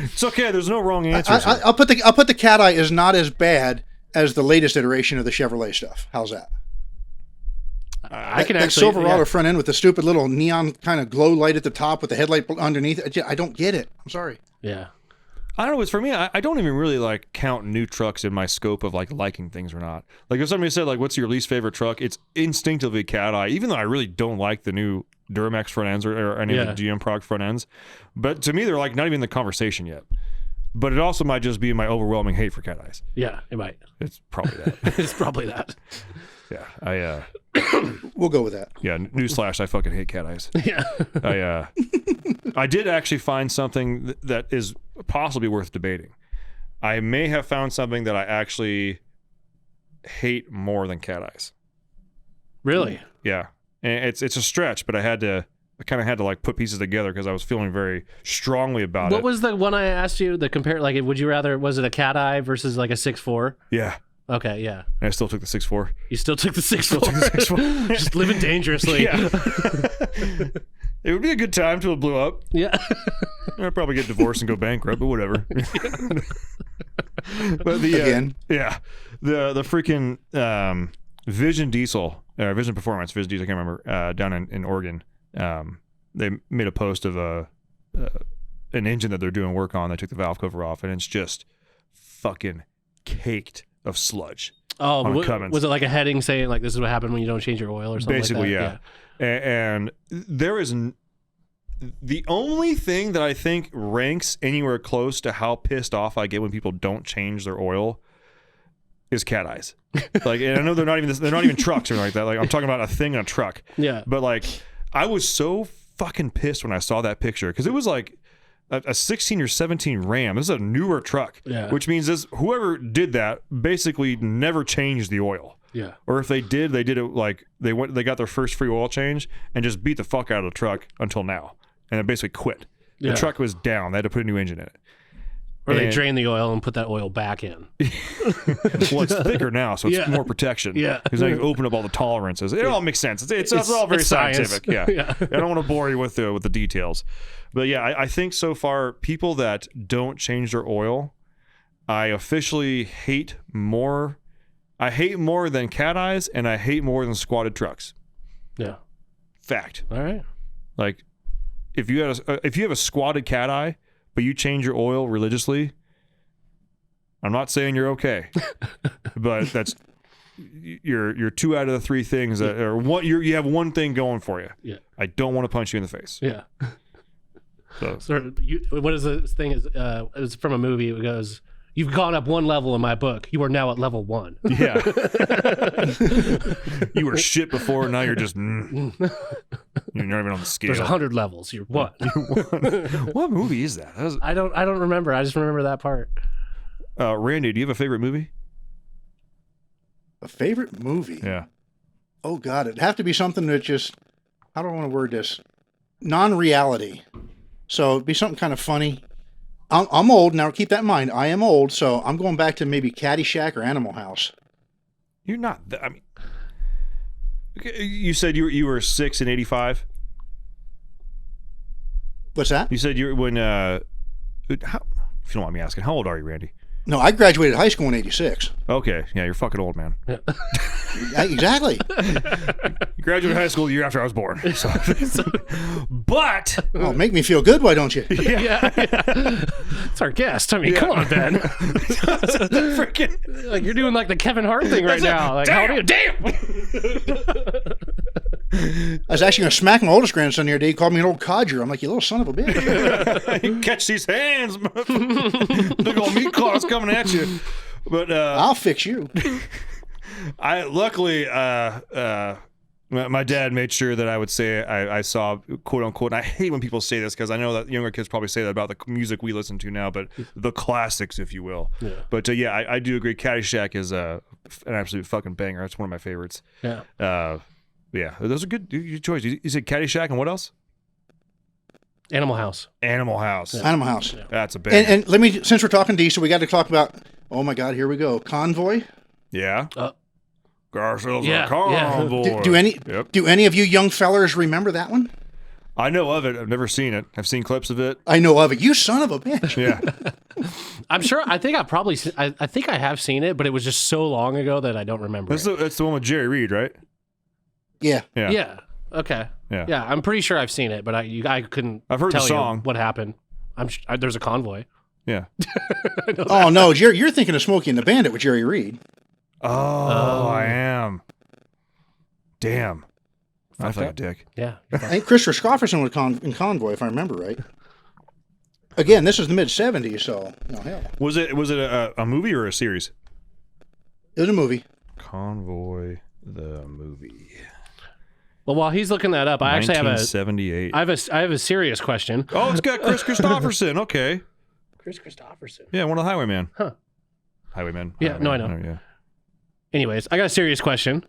It's okay. There's no wrong answers. I'll put the Cat Eye is not as bad as the latest iteration of the Chevrolet stuff. How's that? I can that actually Silverado front end with the stupid little neon kind of glow light at the top with the headlight underneath. I don't get it. I'm sorry. Yeah. I don't know. It's for me. I don't even really like count new trucks in my scope of like liking things or not. Like if somebody said like, "What's your least favorite truck?" It's instinctively Cat Eye, even though I really don't like the new Duramax front ends or any of the GM product front ends. But to me, they're like not even in the conversation yet. But it also might just be my overwhelming hate for Cat Eyes. Yeah, it might. It's probably that. It's probably that. Yeah, We'll go with that. yeah. Newsflash: I fucking hate Cat Eyes. Yeah. I did actually find something that is possibly worth debating. I may have found something that I actually hate more than Cat Eyes. Really? Yeah, and it's a stretch, but I kind of had to like put pieces together because I was feeling very strongly about it. What was the one I asked you? The compare, like, would you rather? Was it a Cat Eye versus like a 6'4"? Yeah. Okay, yeah. And I still took the 6'4". You still took the 6'4". Just living dangerously. Yeah. It would be a good time till it blew up. Yeah. I'd probably get divorced and go bankrupt, but whatever. But Again. The freaking Vision Diesel, Vision Performance, Vision Diesel, I can't remember, down in Oregon. They made a post of an engine that they're doing work on. They took the valve cover off, and it's just fucking caked of sludge. Oh, on a Cummins. Was it like a heading saying like this is what happened when you don't change your oil or something? Basically, like that? yeah. And there is the only thing that I think ranks anywhere close to how pissed off I get when people don't change their oil is Cat Eyes. Like, and I know they're not even trucks or like that. Like, I'm talking about a thing in a truck. Yeah. But like, I was so fucking pissed when I saw that picture because it was like a 16 or 17 Ram. This is a newer truck, which means whoever did that basically never changed the oil. Yeah. Or if they did it like they got their first free oil change and just beat the fuck out of the truck until now, and it basically quit. The truck was down. They had to put a new engine in it. Or they drain the oil and put that oil back in. Well, it's thicker now, so it's more protection. Yeah. Because now you open up all the tolerances. It all makes sense. It's all very scientific. Yeah. I don't want to bore you with the details. But yeah, I think so far, people that don't change their oil, I officially hate more. I hate more than Cat Eyes, and I hate more than squatted trucks. Yeah. Fact. All right. Like, if you have a squatted Cat Eye, but you change your oil religiously, I'm not saying you're okay, but that's you're 2 out of the 3 things that are one. You have one thing going for you. Yeah. I don't want to punch you in the face. Yeah. So what is this thing? Is it was from a movie. It goes, "You've gone up one level in my book. You are now at level 1." Yeah. You were shit before, now you're just. You're not even on the scale. There's 100 levels. You're what? What movie is that? I don't remember. I just remember that part. Randy, do you have a favorite movie? A favorite movie? Yeah. Oh, God. It'd have to be something that just, how do I want to word this? Non-reality. So it'd be something kind of funny. I'm old. Now, keep that in mind. I am old, so I'm going back to maybe Caddyshack or Animal House. You're not. I mean, you said you were 6 in 85. What's that? You said you were when. How, if you don't mind me asking, how old are you, Randy? No, I graduated high school in 86. Okay, yeah, you're fucking old, man. Yeah, exactly. You graduated high school the year after I was born. So. But oh, make me feel good, why don't you? Yeah. It's our guest. I mean, come on, Ben. Freaking like you're doing like the Kevin Hart thing right now. Like, how do you? Damn. I was actually going to smack my oldest grandson the other day. He called me an old codger. I'm like, you little son of a bitch. You catch these hands, big old meat claws coming at you. But I'll fix you. I luckily my dad made sure that I would say I saw, quote unquote, and I hate when people say this because I know that younger kids probably say that about the music we listen to now, but the classics, if you will. Yeah. But yeah, I do agree. Caddyshack is an absolute fucking banger. That's one of my favorites. Yeah. Yeah, those are good choice. You said Caddyshack and what else? Animal House. Animal House. Yeah. That's a banger. And let me, since we're talking diesel, we got to talk about, oh my God, here we go. Convoy. Yeah. Garcelles yeah, Convoy. Yeah. Do any of you young fellers remember that one? I know of it. I've never seen it. I've seen clips of it. I know of it. You son of a bitch. Yeah. I'm sure. I think I think I have seen it, but it was just so long ago that I don't remember. That's the one with Jerry Reed, right? Yeah. Yeah. Okay. Yeah. I'm pretty sure I've seen it, but I couldn't. I've heard the tell song. you what happened. There's a convoy. Yeah. Oh no, you're thinking of Smokey and the Bandit with Jerry Reed. Oh, I am. Damn. I feel like a up. dick. Yeah. I think Christopher Scofferson was in Convoy, if I remember right. Again, this was the mid '70s, so hell, Was it a movie or a series? it was a movie. Convoy the movie. Well, while he's looking that up, I actually have a 1978. I have a serious question. Oh, it's got Chris Christopherson. Okay. Chris Christopherson. Yeah, one of the Highwaymen. Huh. Highwaymen. Yeah, no, I know. Yeah. Anyways, I got a serious question.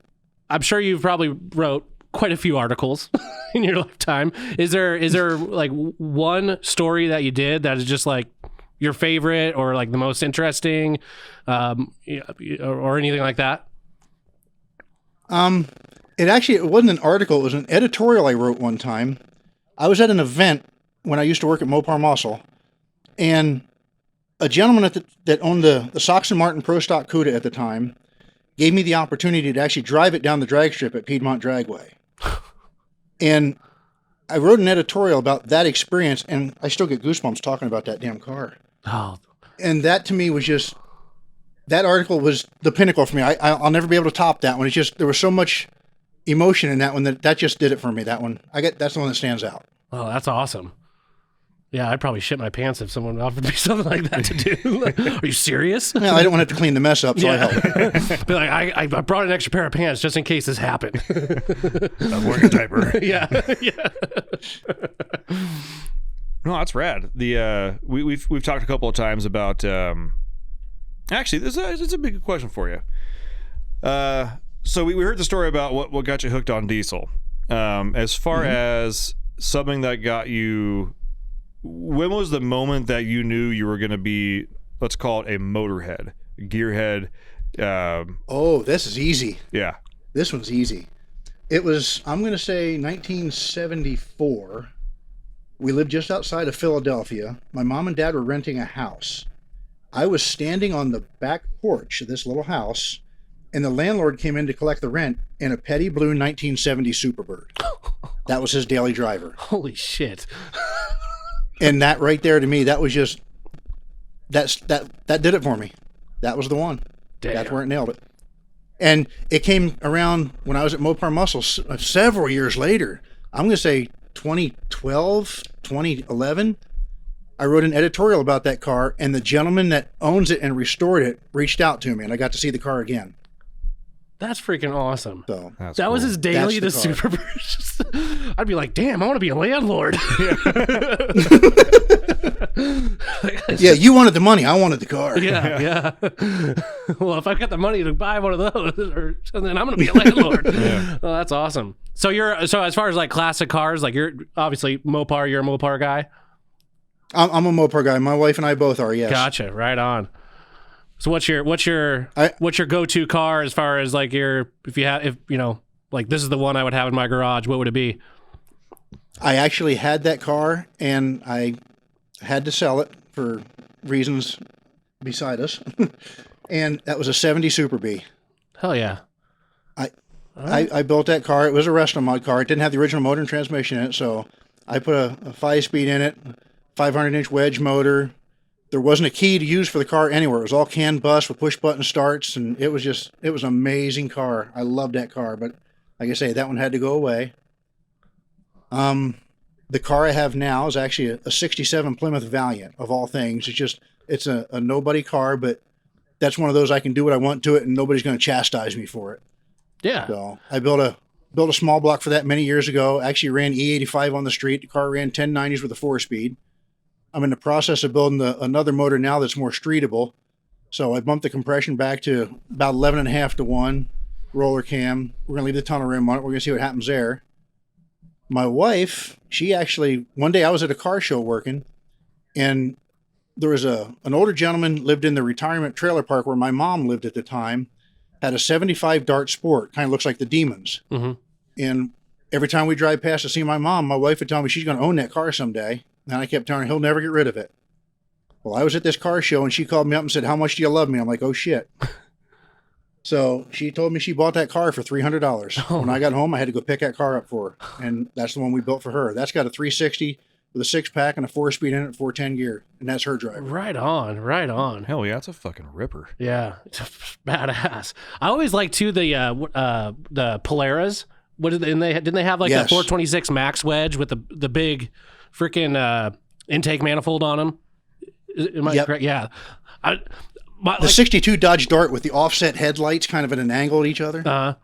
I'm sure you've probably wrote quite a few articles in your lifetime. Is there like one story that you did that is just like your favorite or like the most interesting, or anything like that? It wasn't an article. It was an editorial I wrote one time. I was at an event when I used to work at Mopar Muscle, and a gentleman that owned the Soxon Martin Pro Stock Cuda at the time gave me the opportunity to actually drive it down the drag strip at Piedmont Dragway. And I wrote an editorial about that experience, and I still get goosebumps talking about that damn car. Oh, And that to me was just, that article was the pinnacle for me. I'll never be able to top that one. It's just, there was so much emotion in that one that just did it for me. That one, that's the one that stands out. oh, that's awesome. Yeah, I'd probably shit my pants if someone offered me something like that to do. Like, are you serious? Well, I didn't want to have to clean the mess up, so I helped. Be like, I brought an extra pair of pants just in case this happened. I'm wearing a diaper. yeah. No, that's rad. The we've talked a couple of times about actually this is a big question for you. So we heard the story about what got you hooked on diesel. As far as something that got you, when was the moment that you knew you were going to be, let's call it a motorhead, gearhead? Oh, this is easy. Yeah. This one's easy. It was, I'm going to say 1974. We lived just outside of Philadelphia. My mom and dad were renting a house. I was standing on the back porch of this little house, and the landlord came in to collect the rent in a petty blue 1970 Superbird. That was his daily driver. Holy shit. And that right there to me, that was just, that did it for me. That was the one. Damn. That's where it nailed it. And it came around when I was at Mopar Muscle several years later. I'm going to say 2012, 2011. I wrote an editorial about that car, and the gentleman that owns it and restored it reached out to me, and I got to see the car again. That's freaking awesome. So that was his daily to That's the car. Superbird. I'd be like, damn, I want to be a landlord. yeah, you wanted the money. I wanted the car. Yeah. Well, if I've got the money to buy one of those, then I'm going to be a landlord. Well, that's awesome. So as far as like classic cars, like you're obviously Mopar, you're a Mopar guy. I'm a Mopar guy. My wife and I both are. Yes. Gotcha. Right on. So what's your go-to car as far as like if you know, like this is the one I would have in my garage, what would it be? I actually had that car, and I had to sell it for reasons beside us. And that was a 70 Super B. Hell yeah. I built that car. It was a resto mod car. It didn't have the original motor and transmission in it, so I put a 5-speed in it, 500-inch wedge motor. There wasn't a key to use for the car anywhere. It was all CAN bus with push-button starts, and it was an amazing car. I loved that car, but like I say, that one had to go away. The car I have now is actually a 67 Plymouth Valiant, of all things. It's a nobody car, but that's one of those I can do what I want to it, and nobody's going to chastise me for it. Yeah. So I built a small block for that many years ago. Actually ran E85 on the street. The car ran 1090s with a 4-speed. I'm in the process of building another motor now that's more streetable. So I bumped the compression back to about 11.5 to 1 roller cam. We're going to leave the tunnel rim on it. We're going to see what happens there. My wife, she actually, one day I was at a car show working, and there was an older gentleman lived in the retirement trailer park where my mom lived at the time, had a 75 Dart Sport, kind of looks like the Demons. Mm-hmm. And every time we drive past to see my mom, my wife would tell me she's going to own that car someday. And I kept telling her he'll never get rid of it. Well, I was at this car show, and she called me up and said, "How much do you love me?" I'm like, "Oh, shit." So she told me she bought that car for $300. When I got home, I had to go pick that car up for her. And that's the one we built for her. That's got a 360 with a 6-pack and a 4-speed in it, 410 gear, and that's her driver. Right on, right on. Hell yeah, it's a fucking ripper. Yeah, badass. I always like too the Polaras. What did they, and they didn't they have like Yes. the 426 Max wedge with the big freaking intake manifold on them? Am I Yep. correct? Yeah. The 62 Dodge Dart with the offset headlights kind of at an angle at each other.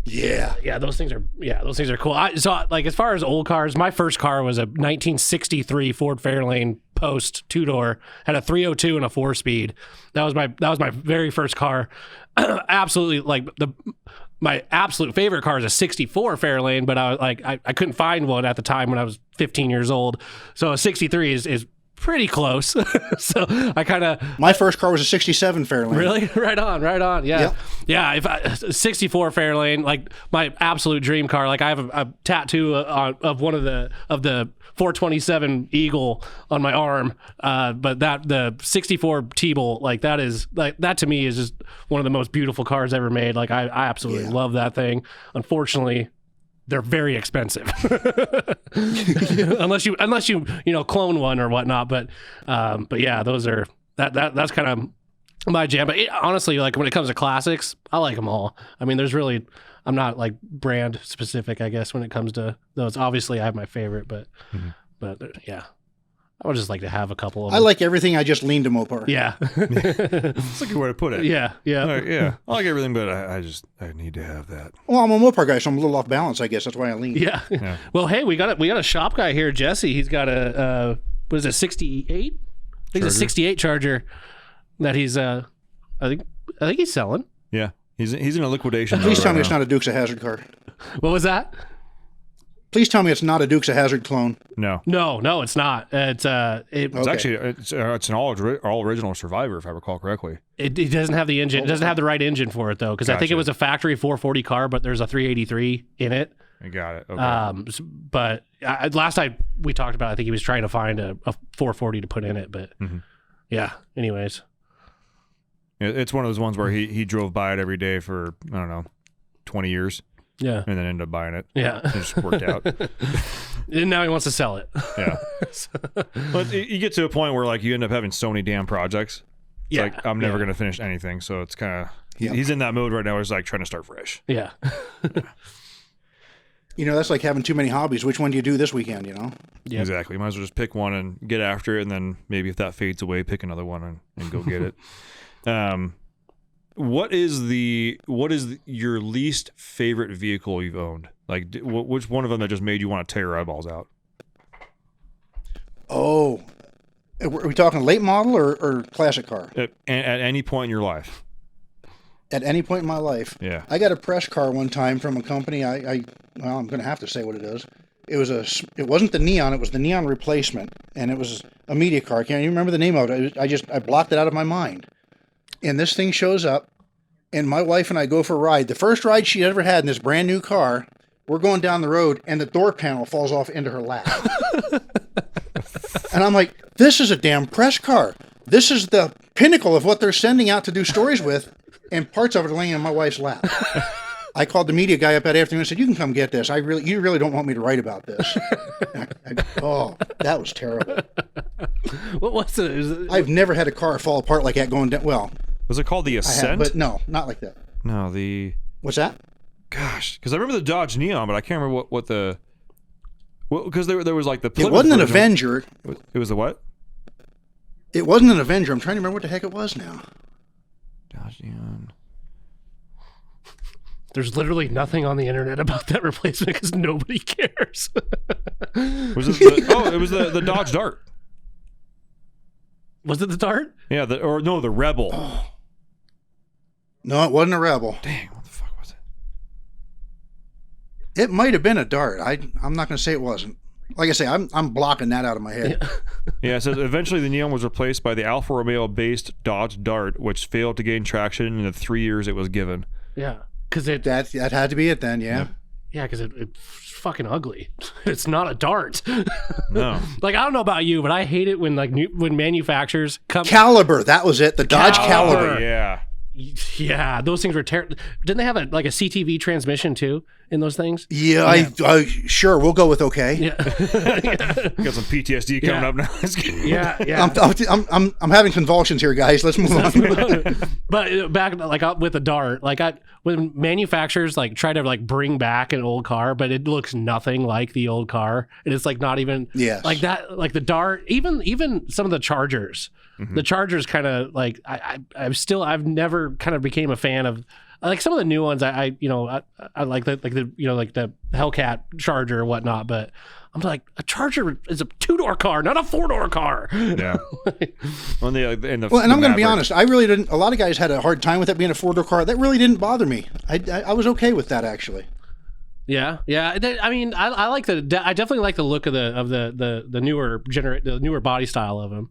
Yeah. Those things are cool. So like as far as old cars, my first car was a 1963 Ford Fairlane Post 2-door, had a 302 and a 4-speed. That was my very first car. Absolutely, like my absolute favorite car is a 64 Fairlane, but I was like I couldn't find one at the time when I was 15 years old. So a 63 is pretty close. So I kind of My first car was a 67 Fairlane. really right on. Yeah. Yep. Yeah. If 64 Fairlane, like my absolute dream car, like I have a tattoo of one of the 427 Eagle on my arm. But the 64 T-Bull, like that to me is just one of the most beautiful cars ever made. Like I absolutely love that thing. Unfortunately, they're very expensive, unless you clone one or whatnot. But yeah, those are that's kind of my jam. But honestly, like when it comes to classics, I like them all. I mean, I'm not like brand specific, I guess, when it comes to those. Obviously, I have my favorite, but yeah, I would just like to have a couple of them. I like everything. I just lean to Mopar. Yeah, That's a good way to put it. yeah. All right, yeah. I like everything, but I need to have that. Well, I'm a Mopar guy, so I'm a little off balance, I guess. That's why I lean. Yeah. Well, hey, we got a shop guy here, Jesse. He's got a what is it, 68? I think it's a 68 Charger that he's I think he's selling. Yeah, he's in a liquidation. Please mode tell right me it's now. not a Dukes of Hazzard car. What was that? Please tell me it's not a Dukes of Hazzard clone. No. No, it's not. It's It's Okay. actually it's an all original Survivor, if I recall correctly. it doesn't have the engine. It doesn't have the right engine for it though, because I think it Gotcha. was a factory 440 car, but there's a 383 in it. I got it. Okay. But last time we talked about, I think he was trying to find a 440 to put in it, but yeah. Anyways, It's one of those ones where he drove by it every day for, I don't know, 20 years yeah, and then ended up buying it. yeah. It just worked out. And now he wants to sell it. Yeah. But you get to a point where like you end up having so many damn projects. It's Yeah. like I'm never going to finish anything. So it's kind of, he's in that mode right now where he's like trying to start fresh. Yeah. You know, that's like having too many hobbies. Which one do you do this weekend, you know? Yep. Exactly. Might as well just pick one and get after it. And then maybe if that fades away, pick another one and go get it. What is your least favorite vehicle you've owned? Like, which one of them that just made you want to tear your eyeballs out? Oh, are we talking late model or classic car? At any point in your life? At any point in my life. Yeah. I got a press car one time from a company. I'm going to have to say what it is. It wasn't the Neon. It was the Neon replacement, and it was a media car. I can't even remember the name of it. I blocked it out of my mind. And this thing shows up, and my wife and I go for a ride. The first ride she ever had in this brand new car. We're going down the road, and the door panel falls off into her lap. And I'm like, this is a damn press car. This is the pinnacle of what they're sending out to do stories with, and parts of it are laying in my wife's lap. I called the media guy up that afternoon and said, you can come get this. You really don't want me to write about this. Oh, that was terrible. What was it? I've never had a car fall apart like that going down. Well, Was it called the I have, Ascent? but no, not like that. No, the... What's that? Gosh, because I remember the Dodge Neon, but I can't remember what the... Well, because there was like the... It Plymouth wasn't an version. Avenger. It was the what? It wasn't an Avenger. I'm trying to remember what the heck it was now. Dodge Neon. There's literally nothing on the internet about that replacement because nobody cares. Was it it was the Dodge Dart. Was it the Dart? Yeah, the Rebel. No, it wasn't a Rebel. Dang, what the fuck was it? It might have been a Dart. I'm not going to say it wasn't. Like I say, I'm blocking that out of my head. Yeah, it says eventually the Neon was replaced by the Alfa Romeo-based Dodge Dart, which failed to gain traction in the 3 years it was given. Yeah. Because it, That had to be it then, yeah. Yep. yeah, because it's fucking ugly. It's not a Dart. No. Like, I don't know about you, but I hate it when when manufacturers come. Caliber, that was it. The Dodge Caliber. Oh, yeah. Yeah, those things were terrible. Didn't they have a CTV transmission too in those things? Yeah, I sure we'll go with okay. Yeah, Got some PTSD coming up now. yeah. I'm having convulsions here, guys. Let's move on. But back with the Dart, when manufacturers try to bring back an old car, but it looks nothing like the old car, and it's not even like that. Like the Dart, even some of the Chargers. The Chargers kind of I've never kind of became a fan of some of the new ones. I like the Hellcat Charger or whatnot, but I'm like, a Charger is a 2-door car, not a 4-door car. Yeah. And I'm going to be honest. I really didn't. A lot of guys had a hard time with that being a 4-door car. That really didn't bother me. I was okay with that actually. Yeah. I like I definitely like the look of the newer body style of them.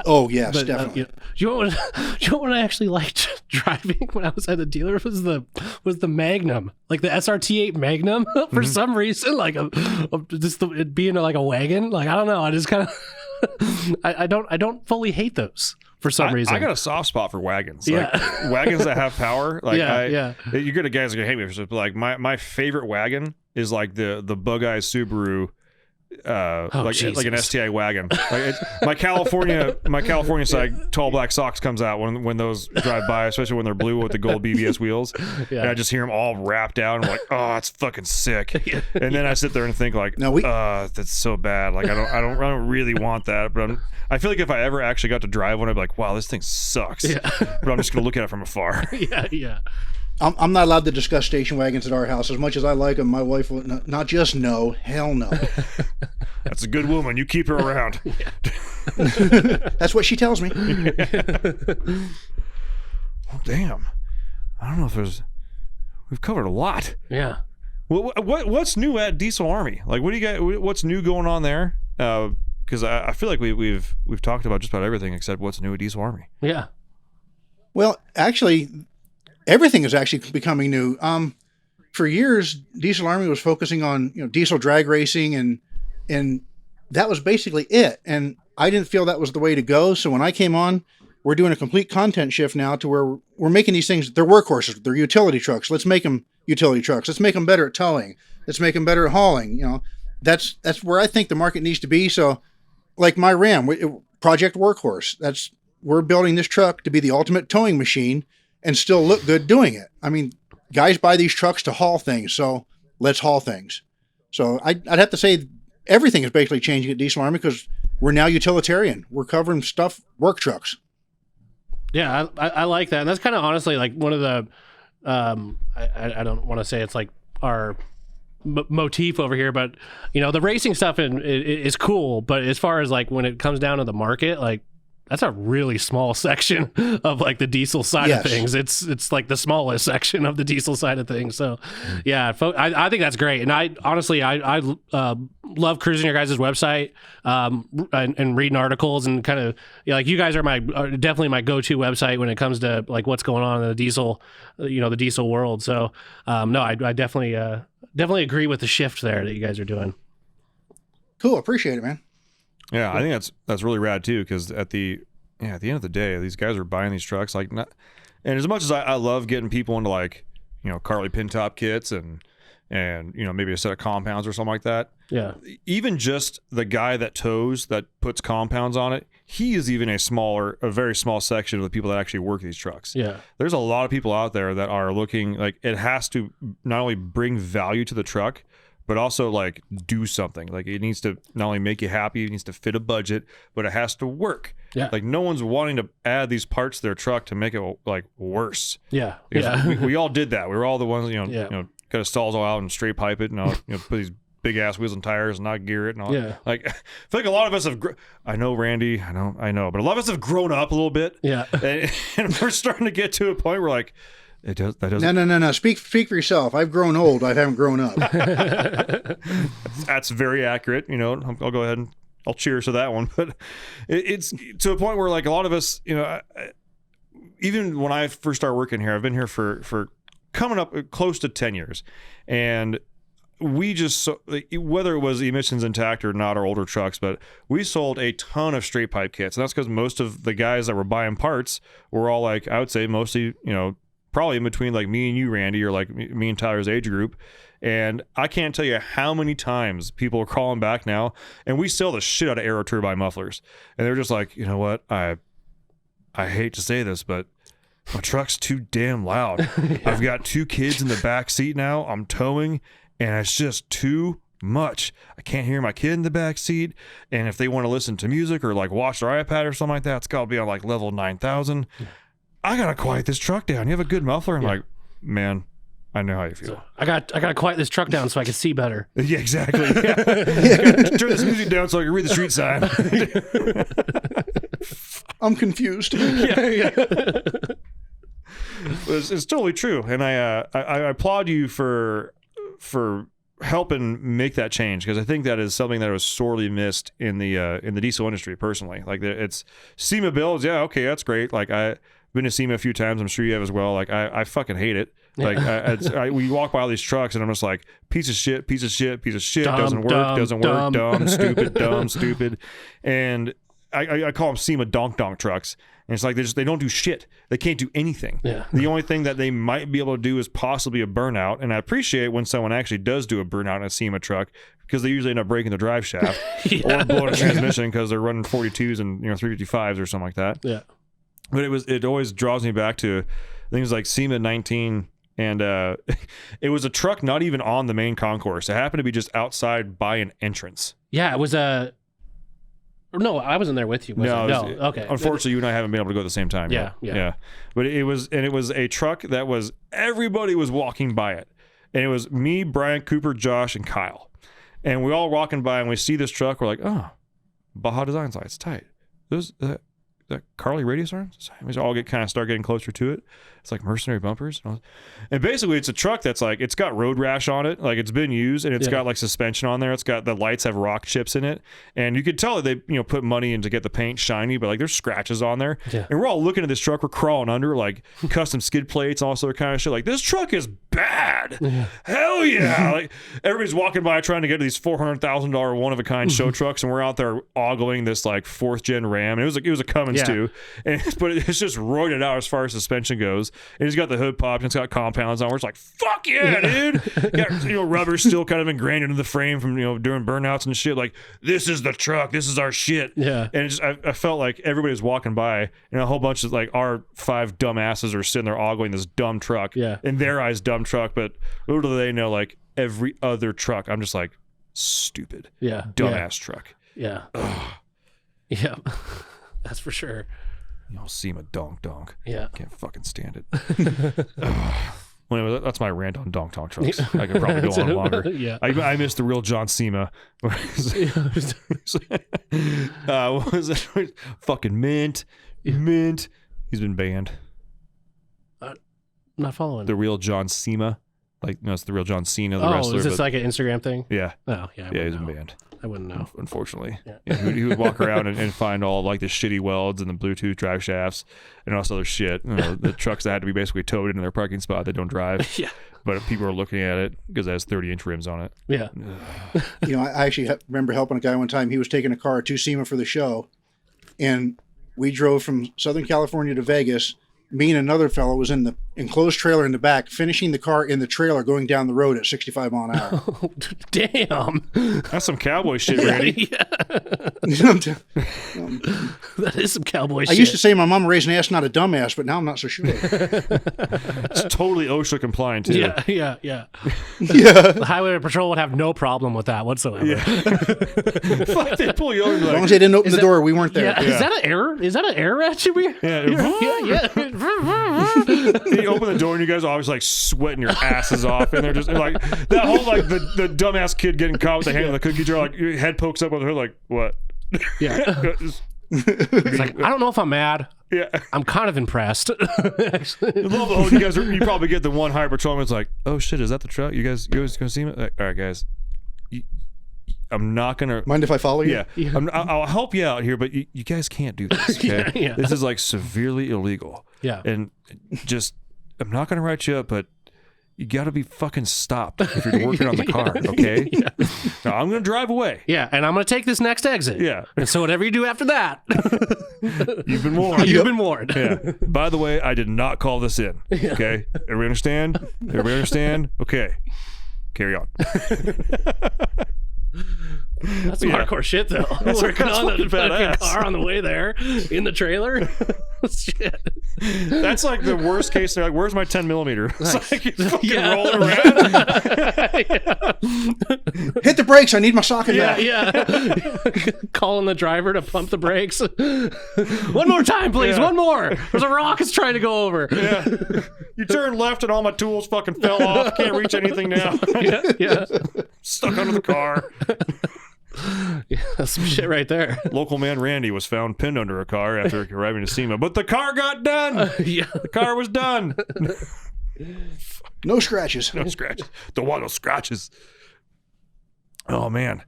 Oh yes, definitely. You know what I actually liked driving when I was at the dealer was the Magnum, like the SRT8 Magnum for some reason, it being like a wagon. I don't know. I just kind of I don't fully hate those for some reason. I got a soft spot for wagons. Yeah. Wagons that have power. Yeah. You're good at guys that are gonna hate me for this, but my favorite wagon is the Bug-Eye Subaru. Like an STI wagon. My California side tall black socks comes out when those drive by, especially when they're blue with the gold BBS wheels. Yeah. And I just hear them all wrapped out. And I'm like, oh, it's fucking sick. And then I sit there and think that's so bad. I don't really want that. But I feel like if I ever actually got to drive one, I'd be like, wow, this thing sucks. Yeah. But I'm just gonna look at it from afar. Yeah. I'm not allowed to discuss station wagons at our house. As much as I like them, my wife will not just no, hell no. That's a good woman. You keep her around. That's what she tells me. Well, damn. I don't know if we've covered a lot. Yeah. What's new at Diesel Army? What do you got? What's new going on there? Because I feel like we've talked about just about everything except what's new at Diesel Army. Yeah. Well, actually, everything is actually becoming new. For years, Diesel Army was focusing on diesel drag racing, and that was basically it. And I didn't feel that was the way to go. So when I came on, we're doing a complete content shift now to where we're making these things. They're workhorses. They're utility trucks. Let's make them utility trucks. Let's make them better at towing. Let's make them better at hauling. That's where I think the market needs to be. So, like my Ram, Project Workhorse. We're building this truck to be the ultimate towing machine and still look good doing it. I mean, guys buy these trucks to haul things, so let's haul things. So I'd have to say everything is basically changing at Diesel Army because we're now utilitarian. We're covering work trucks. Yeah, I like that. And that's kind of honestly one of the, I don't want to say it's our motif over here, but the racing stuff is cool. But as far as when it comes down to the market, that's a really small section of the diesel side of things. It's the smallest section of the diesel side of things. So yeah, I think that's great. And I honestly love cruising your guys' website and reading articles and kind of you guys are definitely my go-to website when it comes to what's going on in the diesel, the diesel world. So no, I definitely agree with the shift there that you guys are doing. Cool. Appreciate it, man. Yeah, I think that's really rad too, because at the end of the day, these guys are buying these trucks and as much as I love getting people into Carly pin top kits and maybe a set of compounds or something like that. Yeah. Even just the guy that tows, that puts compounds on it, he is even a very small section of the people that actually work these trucks. Yeah. There's a lot of people out there that are looking it has to not only bring value to the truck, but also do something. It needs to not only make you happy, it needs to fit a budget, but it has to work. Yeah. No one's wanting to add these parts to their truck to make it worse. Yeah. Because we all did that. We were all the ones, got a stalls all out and straight pipe it and put these big ass wheels and tires and not gear it and all. Yeah. I feel like a lot of us have. I know, Randy. I know, but a lot of us have grown up a little bit. Yeah. And we're starting to get to a point where that doesn't. No. Speak for yourself. I've grown old. I haven't grown up. That's very accurate. I'll go ahead and I'll cheers to that one. But it's to a point where a lot of us, even when I first started working here, I've been here for coming up close to 10 years, and we just whether it was emissions intact or not, our older trucks, but we sold a ton of straight pipe kits, and that's because most of the guys that were buying parts were all like, I would say mostly, probably in between like me and you, Randy, or like me and Tyler's age group. And I can't tell you how many times people are calling back now, and we sell the shit out of aero turbine mufflers, and they're just like, you know what, I hate to say this, but my truck's too damn loud. I've got 2 kids in the back seat now. I'm towing, and it's just too much. I can't hear my kid in the back seat, and if they want to listen to music or like watch their iPad or something like that, it's got to be on like level 9,000. I gotta quiet this truck down. You have a good muffler? I'm like, man, I know how you feel. So I gotta quiet this truck down so I can see better. Yeah, exactly. Yeah. Turn this music down so I can read the street sign. I'm confused. It's totally true, and I applaud you for helping make that change, because I think that is something that was sorely missed in the diesel industry. Personally, like it's SEMA bills. Yeah, okay, that's great. Like I've been to SEMA a few times. I'm sure you have as well. Like I fucking hate it. Like we walk by all these trucks, and I'm just like, piece of shit, Dumb, doesn't work, dumb, stupid, and I call them SEMA donk trucks. And it's like they don't do shit. They can't do anything. Yeah. The only thing that they might be able to do is possibly a burnout. And I appreciate when someone actually does do a burnout in a SEMA truck, because they usually end up breaking the drive shaft or blowing a transmission because they're running 42s and 355s or something like that. Yeah. But it always draws me back to things like SEMA 19. And it was a truck not even on the main concourse. It happened to be just outside by an entrance. Yeah, it was a... No, I wasn't there with you. Okay. Unfortunately, you and I haven't been able to go at the same time. Yeah. But it was a truck that was, everybody was walking by it, and it was me, Brian, Cooper, Josh, and Kyle, and we all walking by, and we see this truck. We're like, oh, Baja Designs lights, tight. Those that Carly radius arms. We all start getting closer to it. It's like mercenary bumpers, and basically it's a truck that's like, it's got road rash on it, like it's been used, and it's got like suspension on there. It's got, the lights have rock chips in it, and you could tell that they put money in to get the paint shiny, but like there's scratches on there. And we're all looking at this truck. We're crawling under like custom skid plates, all sort of kind of shit. Like, this truck is bad. Hell yeah! Like everybody's walking by trying to get to these $400,000 one of a kind show trucks, and we're out there ogling this like 4th gen Ram. And it was a Cummins too, but it's just roided out as far as suspension goes. And he's got the hood popped, and it's got compounds on. We're just like, fuck yeah, dude! Got rubber still kind of ingrained into the frame from doing burnouts and shit. Like, this is the truck. This is our shit. Yeah. And I felt like everybody was walking by, and a whole bunch of like our 5 dumbasses are sitting there ogling this dumb truck. Yeah. In their eyes, dumb truck, but little do they know, like every other truck, I'm just like, stupid. Yeah. Dumbass truck. Yeah. Ugh. Yeah. That's for sure. SEMA donk. Yeah. Can't fucking stand it. Well, anyway, that's my rant on donk trucks. I could probably go on longer. Yeah. I missed the real John Cena. What was it? Fucking Mint. He's been banned. Not following. The real John Cena. Like, no, it's the real John Cena, the wrestler. Is this like an Instagram thing? Yeah. Oh, yeah. Yeah, he's been banned. I wouldn't know. Unfortunately. Yeah. He would walk around and find all like the shitty welds and the Bluetooth drive shafts and all this other shit. The trucks that had to be basically towed into their parking spot that don't drive. Yeah. But people are looking at it because it has 30-inch rims on it. Yeah. I actually remember helping a guy one time. He was taking a car to SEMA for the show, and we drove from Southern California to Vegas. Me and another fellow was in the enclosed trailer in the back, finishing the car in the trailer going down the road at 65 mile an hour. Oh, damn. That's some cowboy shit, Randy. That is some cowboy shit. I used to say my mom raised an ass, not a dumbass, but now I'm not so sure. It's totally OSHA compliant, too. Yeah. The Highway Patrol would have no problem with that whatsoever. Yeah. Fuck, they pull you over. As long as they didn't open the door, we weren't there. Yeah. Is that an error? Is that an error ratchet? Yeah. You open the door and you guys are always like sweating your asses off, and they're just like that whole like the dumbass kid getting caught with the hand on the cookie jar, like your head pokes up with her, like what? Yeah. It's like, I don't know if I'm mad. Yeah, I'm kind of impressed. You probably get the one Highway Patrolman. It's like, oh shit, is that the truck? You guys gonna see me? Like, all right, guys. I'm not gonna mind if I follow you. Yeah, I'll help you out here, but you guys can't do this. Okay, yeah. This is like severely illegal. Yeah, and just I'm not gonna write you up, but you got to be fucking stopped if you're working on the car, okay? Now, I'm going to drive away. Yeah, and I'm going to take this next exit. Yeah. And so whatever you do after that, You've been warned. you've been warned. Yeah. By the way, I did not call this in. Okay. Everybody understand? Everybody understand? Okay. Carry on. That's some hardcore shit, though. Working on fucking the fucking badass. car on the way there in the trailer. Shit. That's like the worst case. They're like, "Where's my 10 millimeter?" It's like you're fucking Yeah. rolling around. Hit the brakes. I need my socket back. Yeah. Calling the driver to pump the brakes. One more time, please. Yeah. One more. There's a rock it's trying to go over. Yeah. You turn left and all my tools fucking fell off. Can't reach anything now. Yeah. Stuck under the car. That's some shit right there. Local man Randy was found pinned under a car after arriving to SEMA, but the car got done. Yeah. The car was done. No scratches. No scratches. Don't want no scratches. Oh man.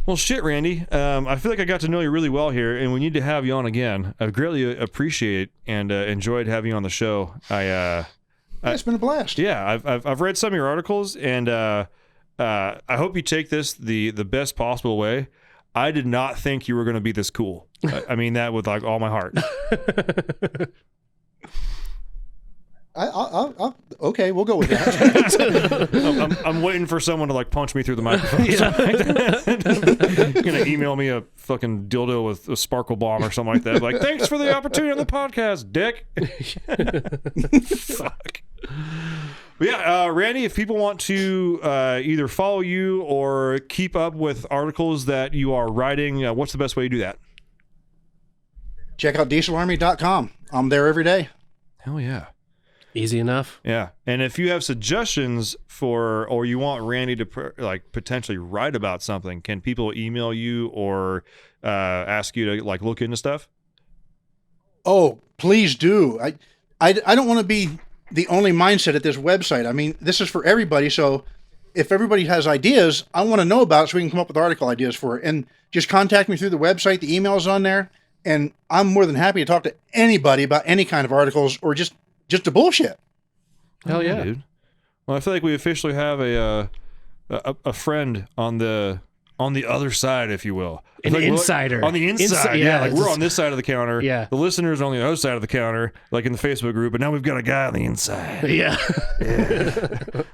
Well, shit, Randy. I feel like I got to know you really well here, and we need to have you on again. I greatly appreciate and enjoyed having you on the show. It's been a blast. Yeah, I've read some of your articles, and I hope you take this the best possible way. I did not think you were going to be this cool. I mean that with like all my heart. Okay, we'll go with that. I'm waiting for someone to like punch me through the microphone. Gonna email me a fucking dildo with a sparkle bomb or something like that. Like, thanks for the opportunity on the podcast, dick. Fuck. But yeah, Randy, if people want to either follow you or keep up with articles that you are writing, what's the best way to do that? Check out dieselarmy.com. I'm there every day. Hell yeah. Easy enough. Yeah. And if you have suggestions for, or you want Randy to like potentially write about something, can people email you or ask you to like look into stuff? Oh, please do. I don't want to be the only mindset at this website. I mean, this is for everybody. So if everybody has ideas, I want to know about it so we can come up with article ideas for it. And just contact me through the website. The email's on there. And I'm more than happy to talk to anybody about any kind of articles or just the bullshit. Hell yeah, dude. Well, I feel like we officially have a friend on the other side, if you will. An like insider. On the inside, yeah, like we're on this side of the counter. Yeah. The listeners are on the other side of the counter, like in the Facebook group, but now we've got a guy on the inside. Yeah.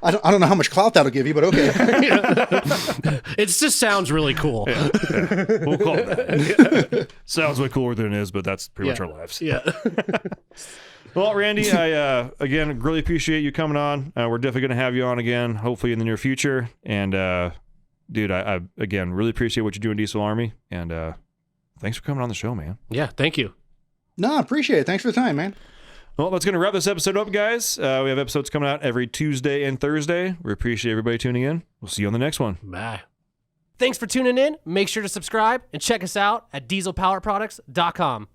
I don't know how much clout that'll give you, but okay. It just sounds really cool. Yeah. We'll call it that. Sounds way cooler than it is, but that's pretty much our lives. Yeah. Well, Randy, I again really appreciate you coming on. We're definitely going to have you on again, hopefully in the near future. And dude, I again really appreciate what you do in Diesel Army. And thanks for coming on the show, man. Yeah. Thank you. No, I appreciate it. Thanks for the time, man. Well, that's going to wrap this episode up, guys. We have episodes coming out every Tuesday and Thursday. We appreciate everybody tuning in. We'll see you on the next one. Bye. Thanks for tuning in. Make sure to subscribe and check us out at dieselpowerproducts.com.